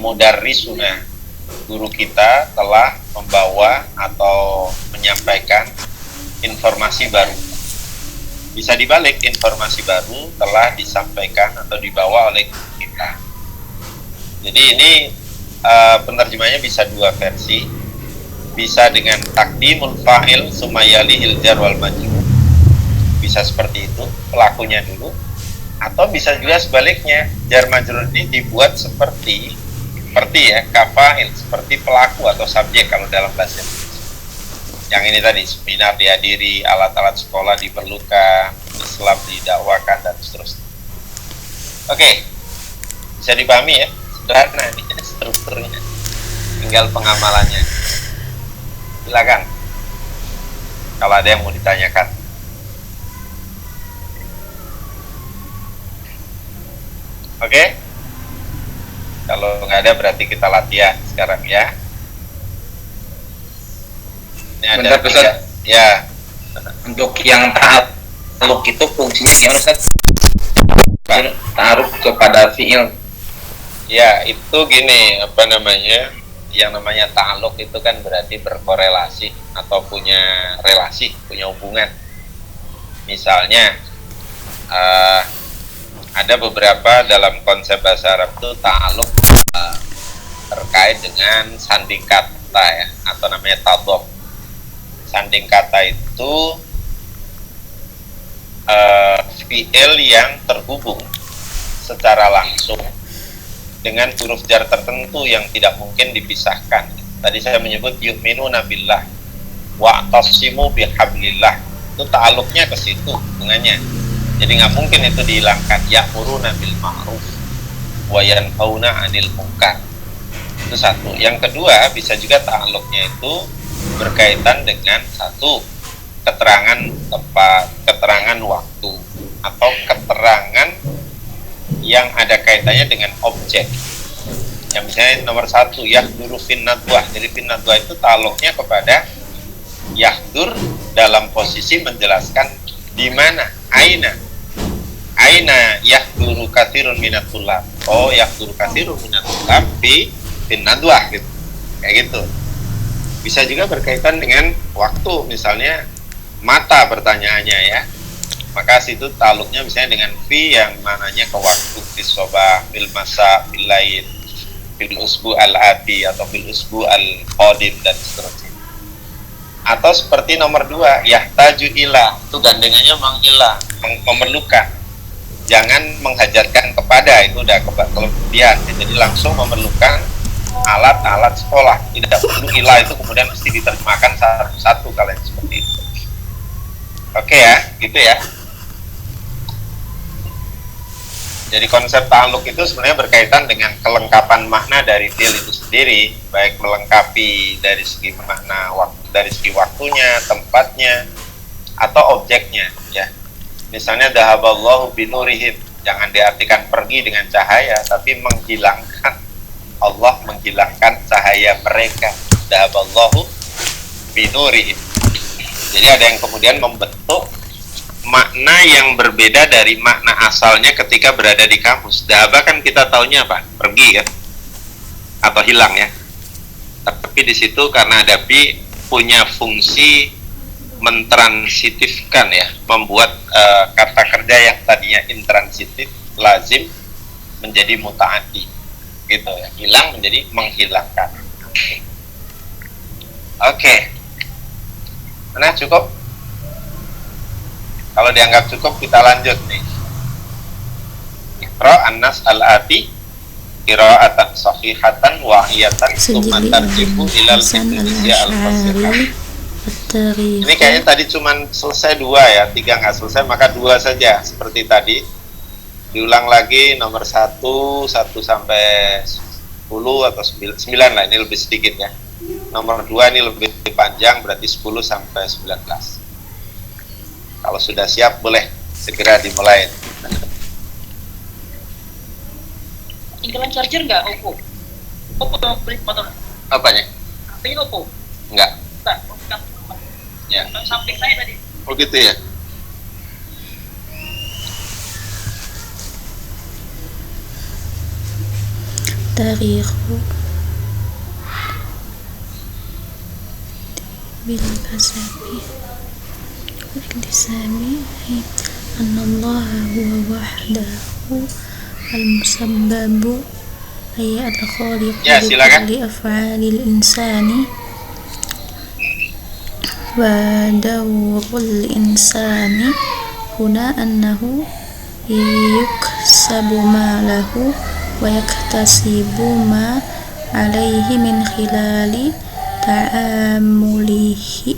mudarrisuna. Guru kita telah membawa atau menyampaikan informasi baru. Bisa dibalik, informasi baru telah disampaikan atau dibawa oleh kita. Jadi ini penerjemahnya bisa dua versi. Bisa dengan takdimul fa'il sumayalihil jar wal majrur, bisa seperti itu, pelakunya dulu. Atau bisa juga sebaliknya, jar majrur ini dibuat seperti seperti ya, kafa'il, seperti pelaku atau subjek kalau dalam bahasa Indonesia. Yang ini tadi, seminar dihadiri, alat-alat sekolah diperlukan, Islam didakwakan, dan seterusnya. Oke, bisa dipahami ya, sederhana ini strukturnya, tinggal pengamalannya. Silakan kalau ada yang mau ditanyakan. Oke, kalau nggak ada berarti kita latihan sekarang ya. Ini ada Bentar, Ustaz. ya. Untuk yang ta'alluq itu fungsinya gimana, Ustaz? Ta'aruf kepada fi'il. Ya, itu gini, apa namanya? Yang namanya ta'alluq itu kan berarti berkorelasi atau punya relasi, punya hubungan. Misalnya ada beberapa dalam konsep bahasa Arab itu ta'alluq terkait dengan sanding kata ya, atau namanya tadhof. Sanding kata itu fi'il yang terhubung secara langsung dengan huruf jar tertentu yang tidak mungkin dipisahkan. Tadi saya menyebut yu'minuna billah wa'tasimu bihablillah, itu ta'alluqnya ke situ hubungannya. Jadi nggak mungkin itu dihilangkan. Ya'muruna bil ma'ruf wa yanhauna 'anil munkar. Itu satu. Yang kedua, bisa juga ta'alluqnya itu berkaitan dengan satu, keterangan tempat, keterangan waktu, atau keterangan yang ada kaitannya dengan objek. Yang misalnya nomor satu, yahduru fin nadwah. Jadi fin nadwah itu ta'alluqnya kepada yahdur dalam posisi menjelaskan di mana, aina yahduru katsirun minat tulab. Oh, yahduru katsirun minat tulab fin nadwah gitu. Kayak gitu. Bisa juga berkaitan dengan waktu, misalnya mata pertanyaannya ya. Maka situ ta'alluqnya misalnya dengan fi yang mananya ke waktu, fi sobah, fil masa, fil lain, fil usbu al-ati atau fil usbu al-qadim, dan seterusnya. Atau seperti nomor dua, yahtaju ila, itu gandengannya mengilah, memerlukan. Jangan menghajatkan kepada, itu udah kelebihan. Jadi langsung memerlukan alat-alat sekolah. Tidak perlu ilah itu kemudian mesti diterjemahkan satu-satu kalau yang seperti itu. Oke ya, gitu ya. Jadi konsep ta'alluq itu sebenarnya berkaitan dengan kelengkapan makna dari fi'il itu sendiri, baik melengkapi dari segi makna waktu, dari segi waktunya, tempatnya, atau objeknya ya. Misalnya dhahaballahu binurihim, jangan diartikan pergi dengan cahaya, tapi menghilangkan, Allah menghilangkan cahaya mereka. Dhahaballahu binurihim. Jadi ada yang kemudian membentuk makna yang berbeda dari makna asalnya ketika berada di kamus. Dhahaba kan kita taunya apa? Pergi kan? Atau hilang ya. Tapi di situ karena ada bi punya fungsi mentransitifkan ya, membuat kata kerja yang tadinya intransitif lazim menjadi muta'addi. Gitu ya. Hilang menjadi menghilangkan. Oke. Nah, cukup? Kalau dianggap cukup, kita lanjut nih. Iqra an-nas al-ati qira'atan sahihatan wa'iyatan tsumma tarji'u ilal Indonesia al-fasihah. Ini kayaknya tadi cuman selesai 2 ya, 3 nggak selesai, maka 2 saja seperti tadi. Diulang lagi nomor 1 sampai 10 atau 9 lah, ini lebih sedikit ya. Nomor 2 ini lebih panjang, berarti 10 sampai 19. Kalau sudah siap boleh segera dimulai. Tinggalan charger nggak, Oppo? Oppo beli motor. Apanya? HP Oppo? Enggak. Enggak. Ya. Samping saya tadi. Oh gitu ya. Tarikhu bil kasabi lisami anallaha huwa wahdahu al-musabbabu ay al-khaliq li af'alil insani wa dawrul insani huna annahu yuksabu ma lahu wa yaktasibu ma alaihi min khilali ta'amulihi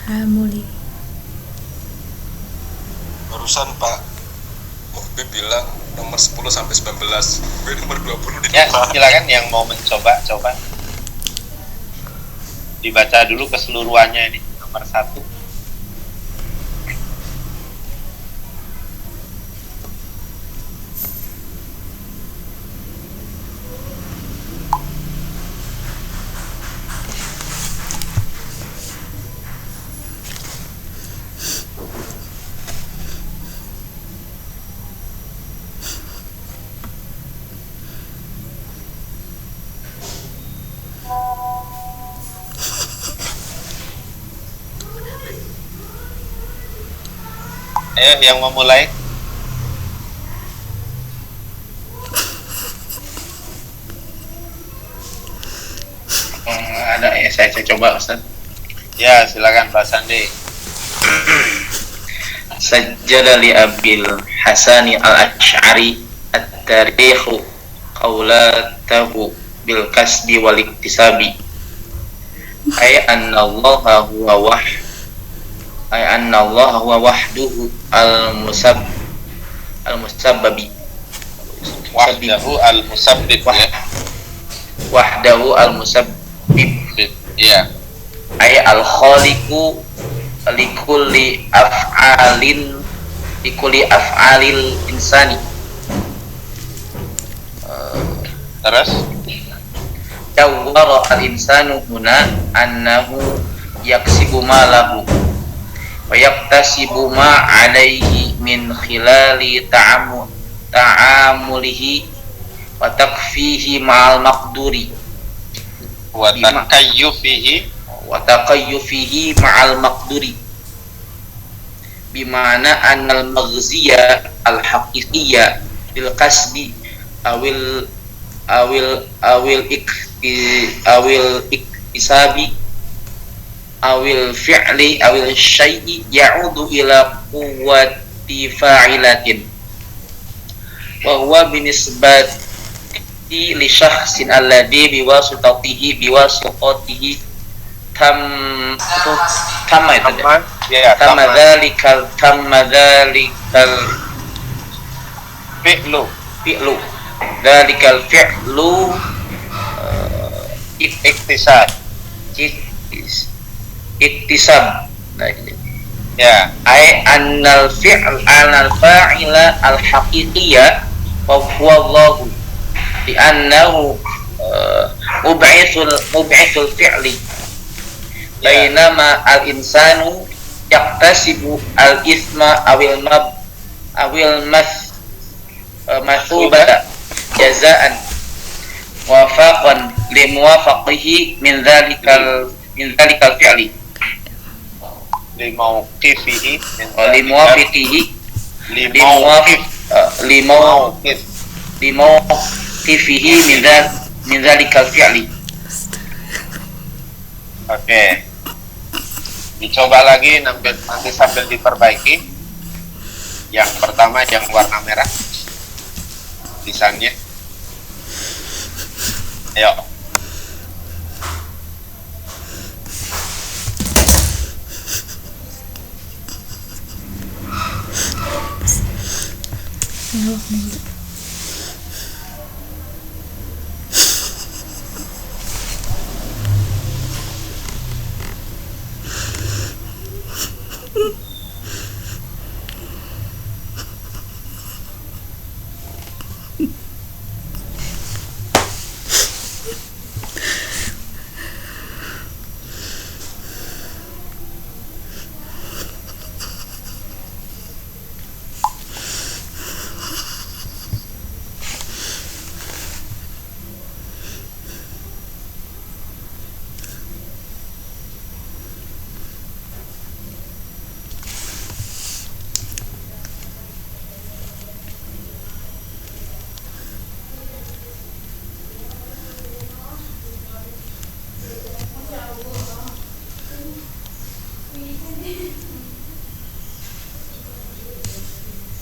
ta'amuli. Barusan Pak Muhbib bilang nomor 10 sampai 19, gue nomor 20 di Ya, depan. silakan yang mau mencoba, coba dibaca dulu keseluruhannya ini nomor 1. Ayo yang mau mulai. Ada ya, saya coba Ustaz. Ya, silakan Pak Sandi. Sajjada li Abil Hasani al-Ash'ari at-tarikhu qawlatahu bil kasbi wal iktisabi ay anna Allah huwa wahduhu al-musabbabi Wahdahu al-musabbib ya. wahdahu al-musabbib Ya. ay al-khaliqu likulli af'alil insani. Terus Jawwara al-insanu huna annahu yaksibu ma lahu wa yaktasibu ma alaihi min khilali ta'amulihi wa takfihi ma'al maqduri wa takayyufihi ma'al maqduri bimana annal maghziya al-haqiqiyya bil kasbi awil iktisabi awil fi'li awil syai'i ya'udu ila quwwati fa'ilatin wa huwa binisbati li syakhsin alladhi biwasitatihi tamma dhalikal fi'lu dhalikal fi'lu iktisab. Nah, ya, ay annal fa'ila al haqiqiyya wa huwa Allah bi annahu mub'ithul fi'li bainama al insanu yaktasibu al ithma awil mathubata jazaan wafaqan limuwafaqihi min dhalikal fi'li limauqifihi limawqifihi min dhalikal fi'li. Oke. Dicoba lagi nanti sambil diperbaiki. Yang pertama yang warna merah tulisannya. Ayo.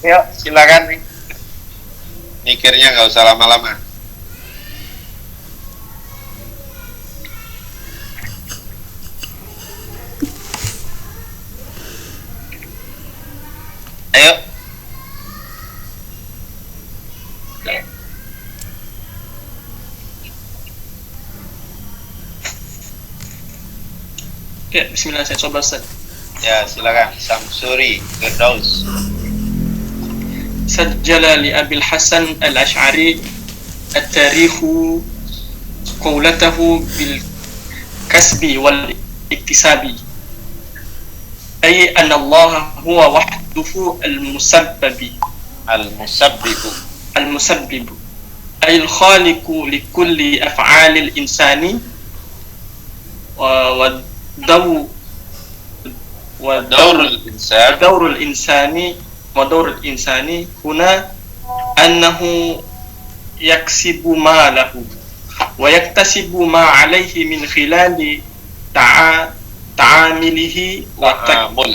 Ya, Silakan nih. Mikirnya nggak usah lama-lama. Ayo. Ya, bismillah, saya coba Ustaz. Ya, silakan. Samsuri, Firdaus. سجل لأبي الحسن الأشعري التاريخ قولته بالكسب والاكتساب، أي أن الله هو وحده المسبب المسبب أي الخالق لكل أفعال الإنسان ودور الإنسان هنا أنه يكسب ماله ويكتسب ما عليه من خلال تعامله وتكيف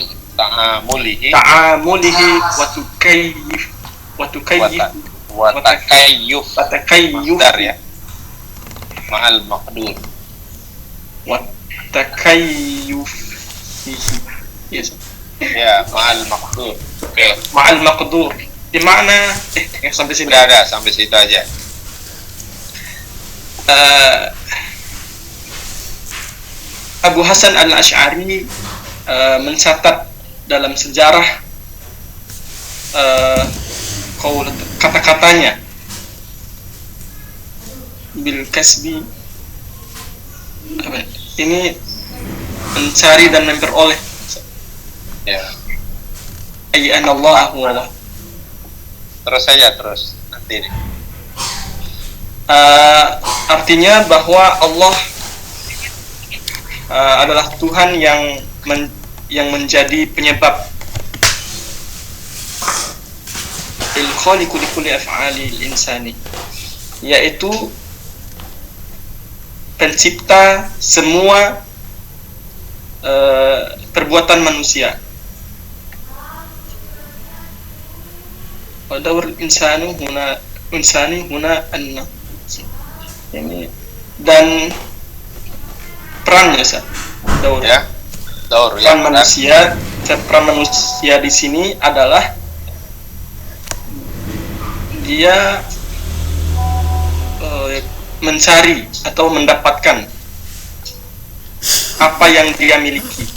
ya. Ma'al maqdur. وتكيف. Yes. Ya, ma'al maqdur. Oke. Ma'al maqdur. Di makna sampai sini. Udah, sampai situ aja. Abu Hasan al-Ash'ari mencatat dalam sejarah kata-katanya bil kasbi, ini mencari dan memperoleh. Ya. Ayyan Allah huwa. Terus saja nanti nih. Artinya bahwa Allah adalah Tuhan yang menjadi penyebab al-khaliqu li kulli af'alil insani, yaitu pencipta semua perbuatan manusia. Wadawr insani huna anna, ini dan perannya daur ya. Peran manusia di sini adalah dia mencari atau mendapatkan apa yang dia miliki,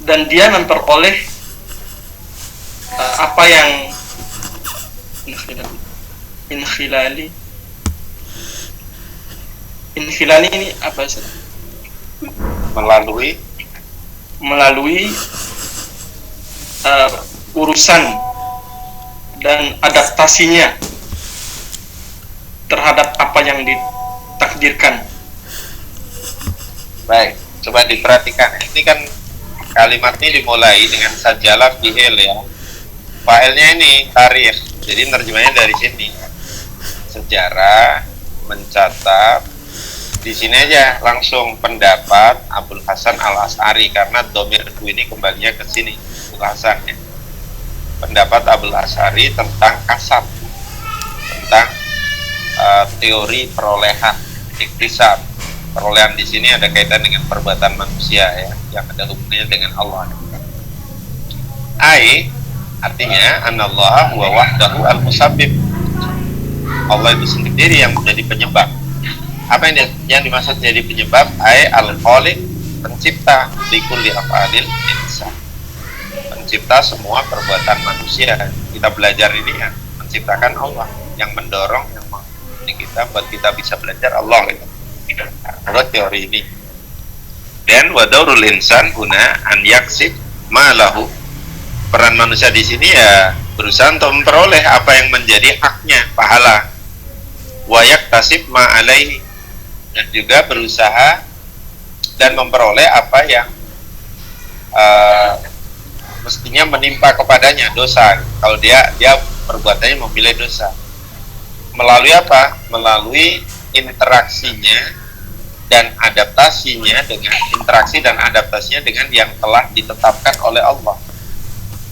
dan dia memperoleh apa yang inkhilali ini apa sih? Melalui urusan dan adaptasinya terhadap apa yang ditakdirkan. Baik, coba diperhatikan. Ini kan kalimat ini dimulai dengan sajalah fi'il ya. Fa'ilnya ini tarikh. Jadi terjemahnya dari sini. Sejarah, mencatat. Di sini aja langsung pendapat Abul Hasan al-Ash'ari, karena domirku ini kembalinya ke sini, Abul Hasan ya. Pendapat Abul Ash'ari tentang kasab, tentang teori perolehan, iktisab. Perolehan di sini ada kaitan dengan perbuatan manusia ya, yang ada hubungannya dengan Allah. Artinya anallah huwa wahdahu al-musabbib. Allah itu sendiri yang menjadi penyebab. Apa yang dimaksud jadi penyebab? Al-khaliq, pencipta likulli af'alil insan. Pencipta semua perbuatan manusia. Kita belajar ini ya, menciptakan Allah, yang mendorong, yang mengikuti kita buat kita bisa belajar Allah gitu. Menurut teori ini. Dan wadaurul insan guna an yaksib malahu. Peran manusia di sini ya berusaha untuk memperoleh apa yang menjadi haknya, pahala. Wa yaktasib ma alaihi, dan juga berusaha dan memperoleh apa yang mestinya menimpa kepadanya, dosa. Kalau dia perbuatannya memilih dosa. Melalui apa? Melalui interaksinya dan adaptasinya dengan yang telah ditetapkan oleh Allah.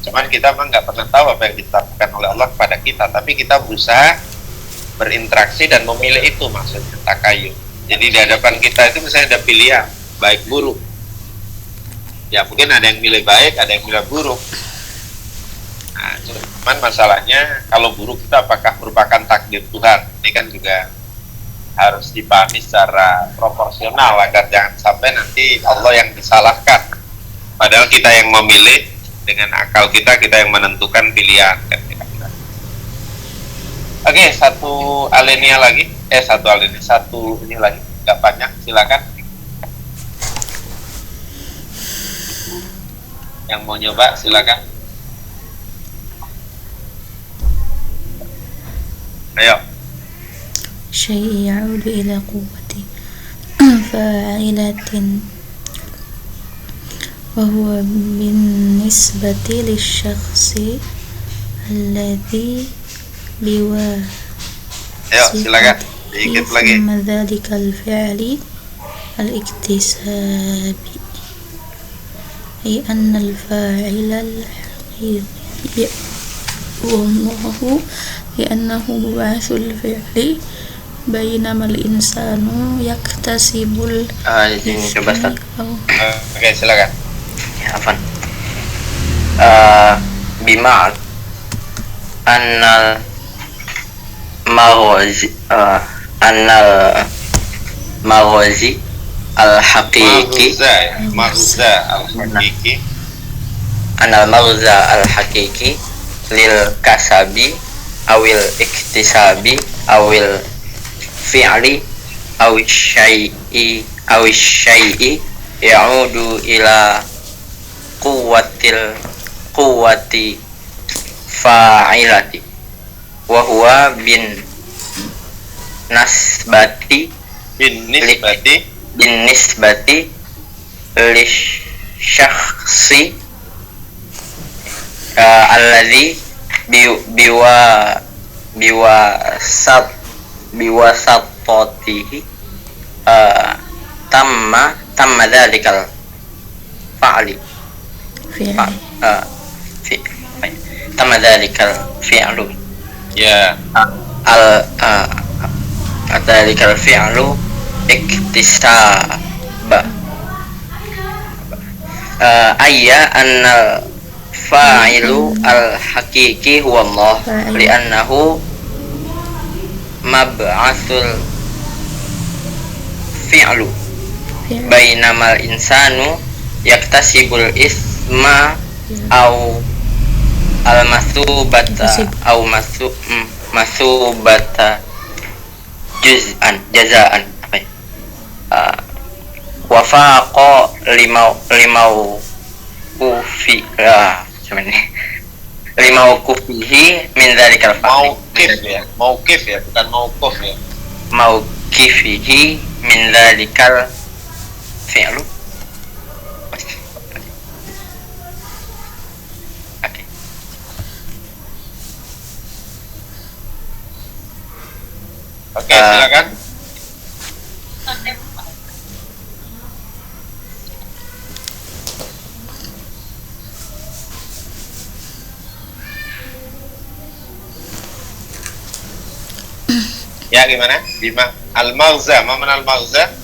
Cuman kita memang nggak pernah tahu apa yang ditetapkan oleh Allah kepada kita, tapi kita berusaha berinteraksi dan memilih itu, maksudnya takayun. Jadi di hadapan kita itu misalnya ada pilihan baik buruk, ya mungkin ada yang milih baik, ada yang milih buruk. Nah, cuman masalahnya kalau buruk itu apakah merupakan takdir Tuhan? Ini kan juga harus dipahami secara proporsional agar jangan sampai nanti Allah yang disalahkan, padahal kita yang memilih dengan akal kita yang menentukan pilihan kan kira-kira. Oke, satu alinea lagi, satu ini lagi, nggak banyak, silakan. Yang mau nyoba silakan. Ayo. شيء يعود إلى قوة فاعلة وهو بالنسبة للشخص الذي Ayo, silakan. Dikit lagi. ثم ذلك الفعل الاكتسابي أي أن الفاعل الحقيقي هو الله لأنه بعث الفعل بينما الإنسان يكتسب Ini coba Ustaz. Oke, silakan. Ya, Afan. Bima annal maghazi al-haqiqi Maghza al-haqiqi anal maghza al-haqiqi lil kasabi awil iktisabi awil fi'li awil syai'i ya'udu ila quwwati fa'ilati wa huwa bin nisbati li syakhsi alladhi biwasatatihi tamma dhalikal fa'li tamma dhalikal fi'lu ya dhalikal fi'lu iktisaba ayya annal fa'ilu al-haqiqi huwa Allah li'annahu mab'atsul fi'lu bainamal insanu yaktasibul isma au al-masubata au masubata jazaan wafaqa limau kufi limau kufihi min dzalikal fa'li mauqif ya bukan mauquf ya mauqifihi min dzalikal fi'lu. Oke, silakan. Ya, gimana? Bima al-maghza, mana al-maghza?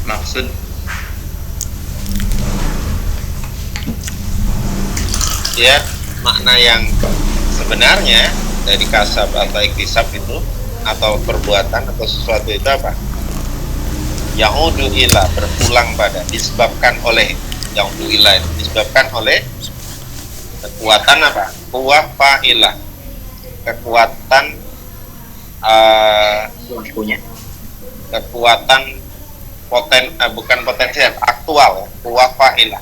Maksud ya, makna yang sebenarnya dari kasab atau iktisab itu atau perbuatan atau sesuatu itu apa? Ya'udu ila, berpulang pada, disebabkan oleh, ya'udu ila disebabkan oleh kekuatan apa? Quwwah fa'ilah, kekuatan kekuatan bukan potensial, aktual ya, quwwah fa'ilah.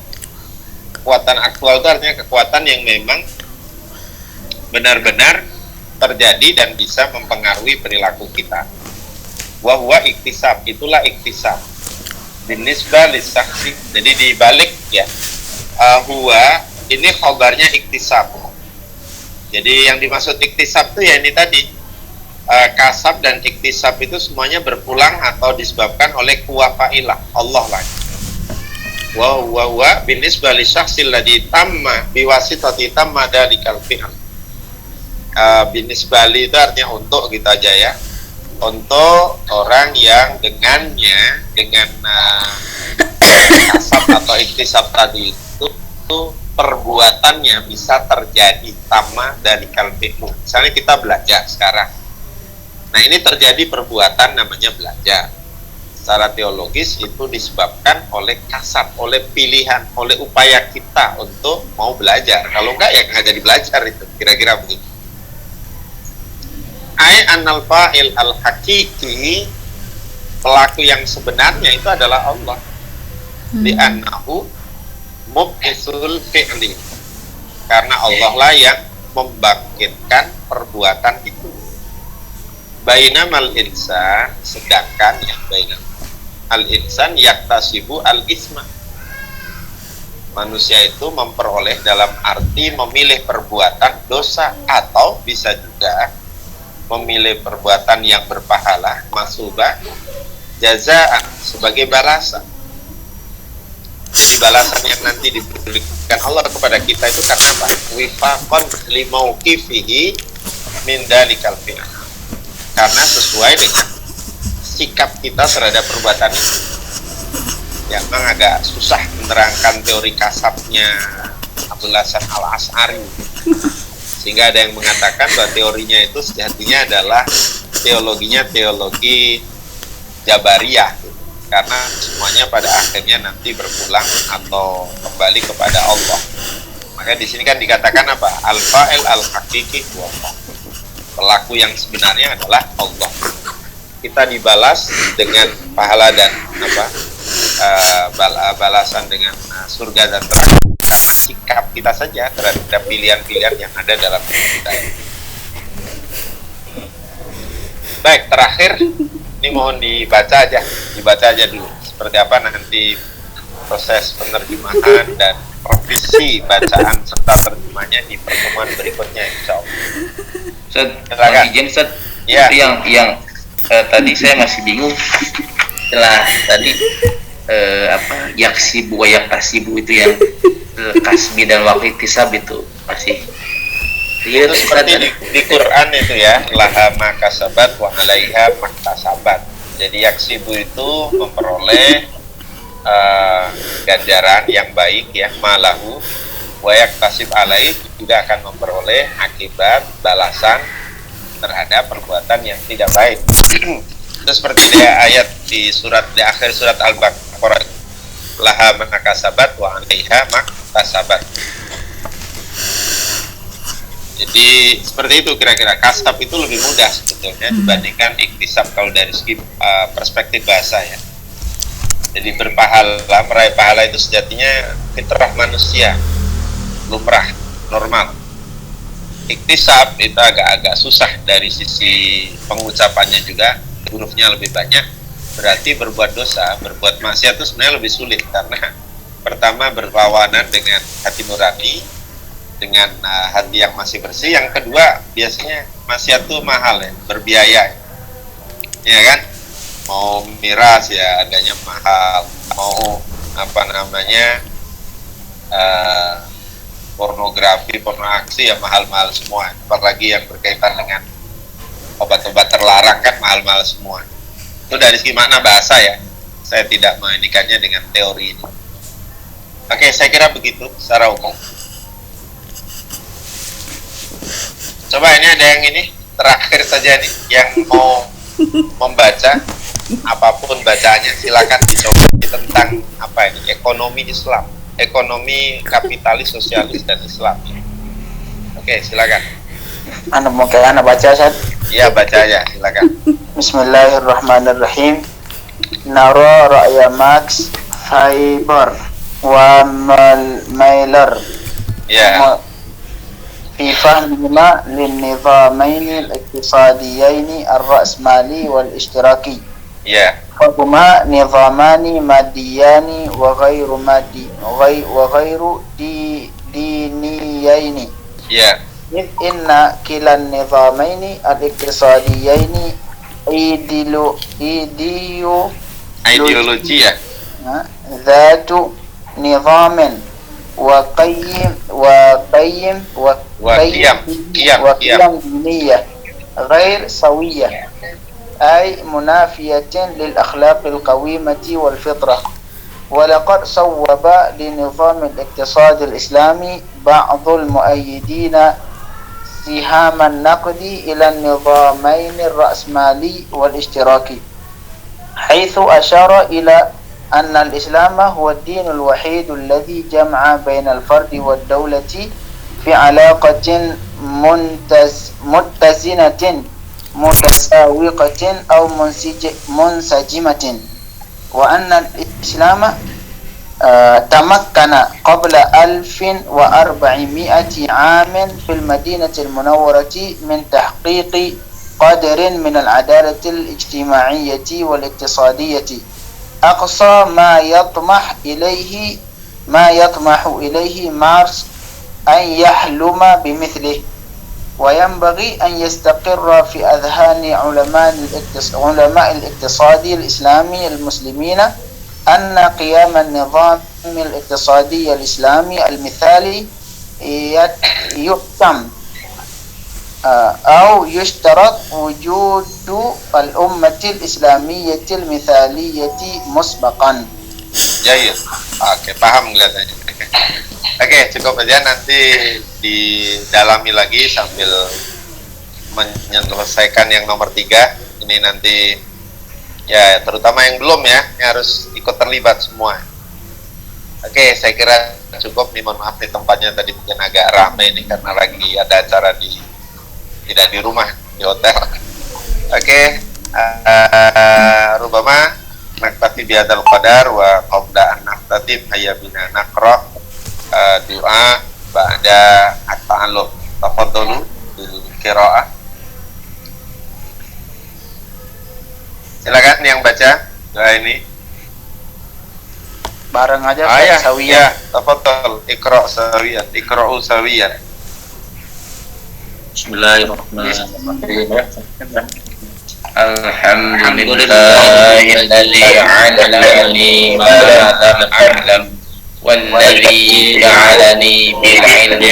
Kekuatan aktual itu artinya kekuatan yang memang benar-benar terjadi dan bisa mempengaruhi perilaku kita. Wa huwa iktisab, itulah iktisab. Binisbah lisaksi, jadi dibalik ya. Huwa ini khabarnya iktisab. Jadi yang dimaksud iktisab itu ya ini tadi, kasab dan iktisab itu semuanya berpulang atau disebabkan oleh quwwah fa'ilah, Allah lah. wa binisbah li syakhsil ladzi tamma biwasitati tamma dalikal fi'l. Binisbah li itu artinya untuk gitu aja ya. Untuk orang yang dengannya dengan kasab atau iktisab tadi itu perbuatannya bisa terjadi tamma dalikal fi'l. Misalnya kita belajar sekarang. Nah, ini terjadi perbuatan namanya belajar. Secara teologis itu disebabkan oleh kasab, oleh pilihan, oleh upaya kita untuk mau belajar. Kalau enggak ya nggak jadi belajar itu, kira-kira begitu. Ai annal fa'il al-haqiqi, pelaku yang sebenarnya itu adalah Allah. Di annahu mub'isul fi'li. Karena Allah lah yang membangkitkan perbuatan itu. Bainamal insan, sedangkan yang bainal al-insan yaktasibu al-isma. Manusia itu memperoleh dalam arti memilih perbuatan dosa, atau bisa juga memilih perbuatan yang berpahala, masubah jazaan, sebagai balasan. Jadi balasan yang nanti diberikan Allah kepada kita itu karena apa? Wifaqan limauqifihi min dalikal fi'l. Karena sesuai dengan sikap kita terhadap perbuatan itu. Ya, memang agak susah menerangkan teori kasabnya Abdul Hasan Al-Asy'ari, sehingga ada yang mengatakan bahwa teorinya itu sejatinya adalah teologi Jabariyah, karena semuanya pada akhirnya nanti berpulang atau kembali kepada Allah. Maka di sini kan dikatakan apa? Al-fa'il al-haqiqi huwa Allah. Pelaku yang sebenarnya adalah Allah. Kita dibalas dengan pahala dan balasan dengan surga dan neraka. Sikap kita saja terhadap pilihan-pilihan yang ada dalam hidup kita. Baik, terakhir ini mohon dibaca aja dulu seperti apa nanti proses penerjemahan dan revisi bacaan serta terjemahnya di pertemuan berikutnya, insyaallah. Ustaz, ya. Itu yang tadi saya masih bingung setelah tadi yaksibu wa yaktasibu itu yang kasbi dan waktisab itu masih itu seperti di Quran itu ya, laha ma kasabat wa 'alaiha maktasabat. Jadi yaksibu itu memperoleh ganjaran yang baik ya, malahu wa yaktasib alaih juga akan memperoleh akibat balasan terhadap perbuatan yang tidak baik. Itu seperti dia ayat di akhir surat Al-Baqarah, laha ma kasabat wa 'alaiha maktasabat. Jadi seperti itu kira-kira. Kasab itu lebih mudah sebetulnya dibandingkan iktisab kalau dari segi perspektif bahasa ya. Jadi meraih pahala itu sejatinya fitrah manusia, lumrah, normal. Iktisab itu agak susah dari sisi pengucapannya juga, hurufnya lebih banyak. Berarti berbuat dosa, berbuat maksiat itu sebenarnya lebih sulit karena pertama berlawanan dengan hati nurani, dengan hati yang masih bersih. Yang kedua biasanya maksiat itu mahal ya, berbiaya ya kan, mau miras ya harganya mahal, mau pornografi, pornoaksi ya mahal-mahal semua, apalagi yang berkaitan dengan obat-obat terlarang kan mahal-mahal semua. Itu dari segi makna bahasa ya, saya tidak mengindikannya dengan teori ini. Oke, saya kira begitu secara umum. Coba ini ada yang ini terakhir saja nih yang mau membaca apapun bacaannya silakan dicoba tentang apa ini ekonomi Islam, ekonomi kapitalis, sosialis dan Islam. Oke, silakan. Anda mau baca Ustaz? Iya, baca aja, silakan. Bismillahirrahmanirrahim. Nara ra'ya Max Weber wa Mailer. Ya. في فهمهما للنظامين الاقتصاديين الرأسمالي والاشتراكي. وهما نظامان ماديان وغير دينيين. إذ إن كلا النظامين الاقتصاديين ideologi ya, ذات نظام وقيم وقيم دينية غير سوية، أي منافية للأخلاق القويمة والفطرة. ولقد صوب لنظام الاقتصاد الإسلامي بعض المؤيدين سهام النقد إلى النظامين الرأسمالي والاشتراكي، حيث أشار إلى أن الإسلام هو الدين الوحيد الذي جمع بين الفرد والدولة في علاقة متزنة متساوقة أو منسجمة، وأن الإسلام تمكن قبل 1400 عام في المدينة المنورة من تحقيق قدر من العدالة الاجتماعية والاقتصادية أقصى ما يطمح إليه ماركس أن يحلم بمثله. وينبغي أن يستقر في أذهان علماء الاقتصاد الإسلامي المسلمين أن قيام النظام الاقتصادي الإسلامي المثالي يحتم أو يشترط وجود الأمة الإسلامية المثالية مسبقا. Jayus. Oke, paham kelihatannya. Oke, cukup aja, nanti didalami lagi sambil menyelesaikan yang nomor 3. Ini nanti ya, terutama yang belum ya, yang harus ikut terlibat semua. Oke, saya kira cukup nih, mohon maaf nih tempatnya tadi mungkin agak ramai nih karena lagi ada acara tidak di rumah, di hotel. Oke, rubama naktafi bihadzal qadar wa qabla an naftatib hayya bina naqra doa ba'da at-ta'alluq. Tafadhalu bil qiraah. Silakan yang baca doa ini. Bareng aja ya, sawiyan. Ya, tafadhal iqra sawiyan, iqra'u sawiyan. Bismillahirrahmanirrahim. Alhamdulillahilladzi 'allamani ma lam a'lam والذي جعلني بالعلم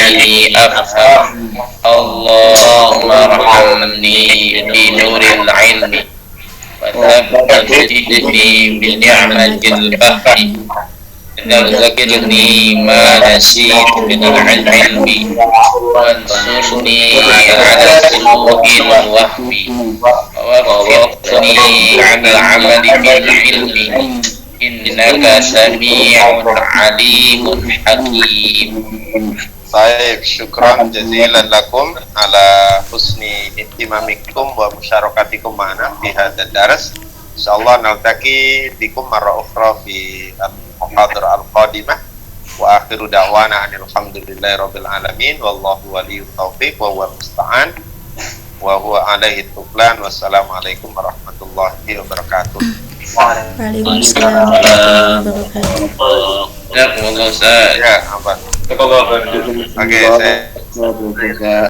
أفهم اللهم ارحمني بنور العلم وثبتني بنعمة الفهم ذكرني ما نسيت من العلم وانصرني على سوء الوهم ووفقني على العمل بالعلم إنك سميع عليم حكيم. Baik, syukran jazilan lakum ala husni ihtimamikum wa musyarakatikum ma'ana fi hadzal dars. Insyaallah naltaqi bikum marra ukhra fi al-muhadarah al-qadimah. Wa akhiru da'wana alhamdulillahi rabbil alamin wallahu waliyut taufiq wa huwal musta'an wa huwa alaihi tuklan. Wassalamualaikum warahmatullahi wabarakatuh. Waalaikumsalam warahmatullahi wabarakatuh. Ya, apa? Oke, saya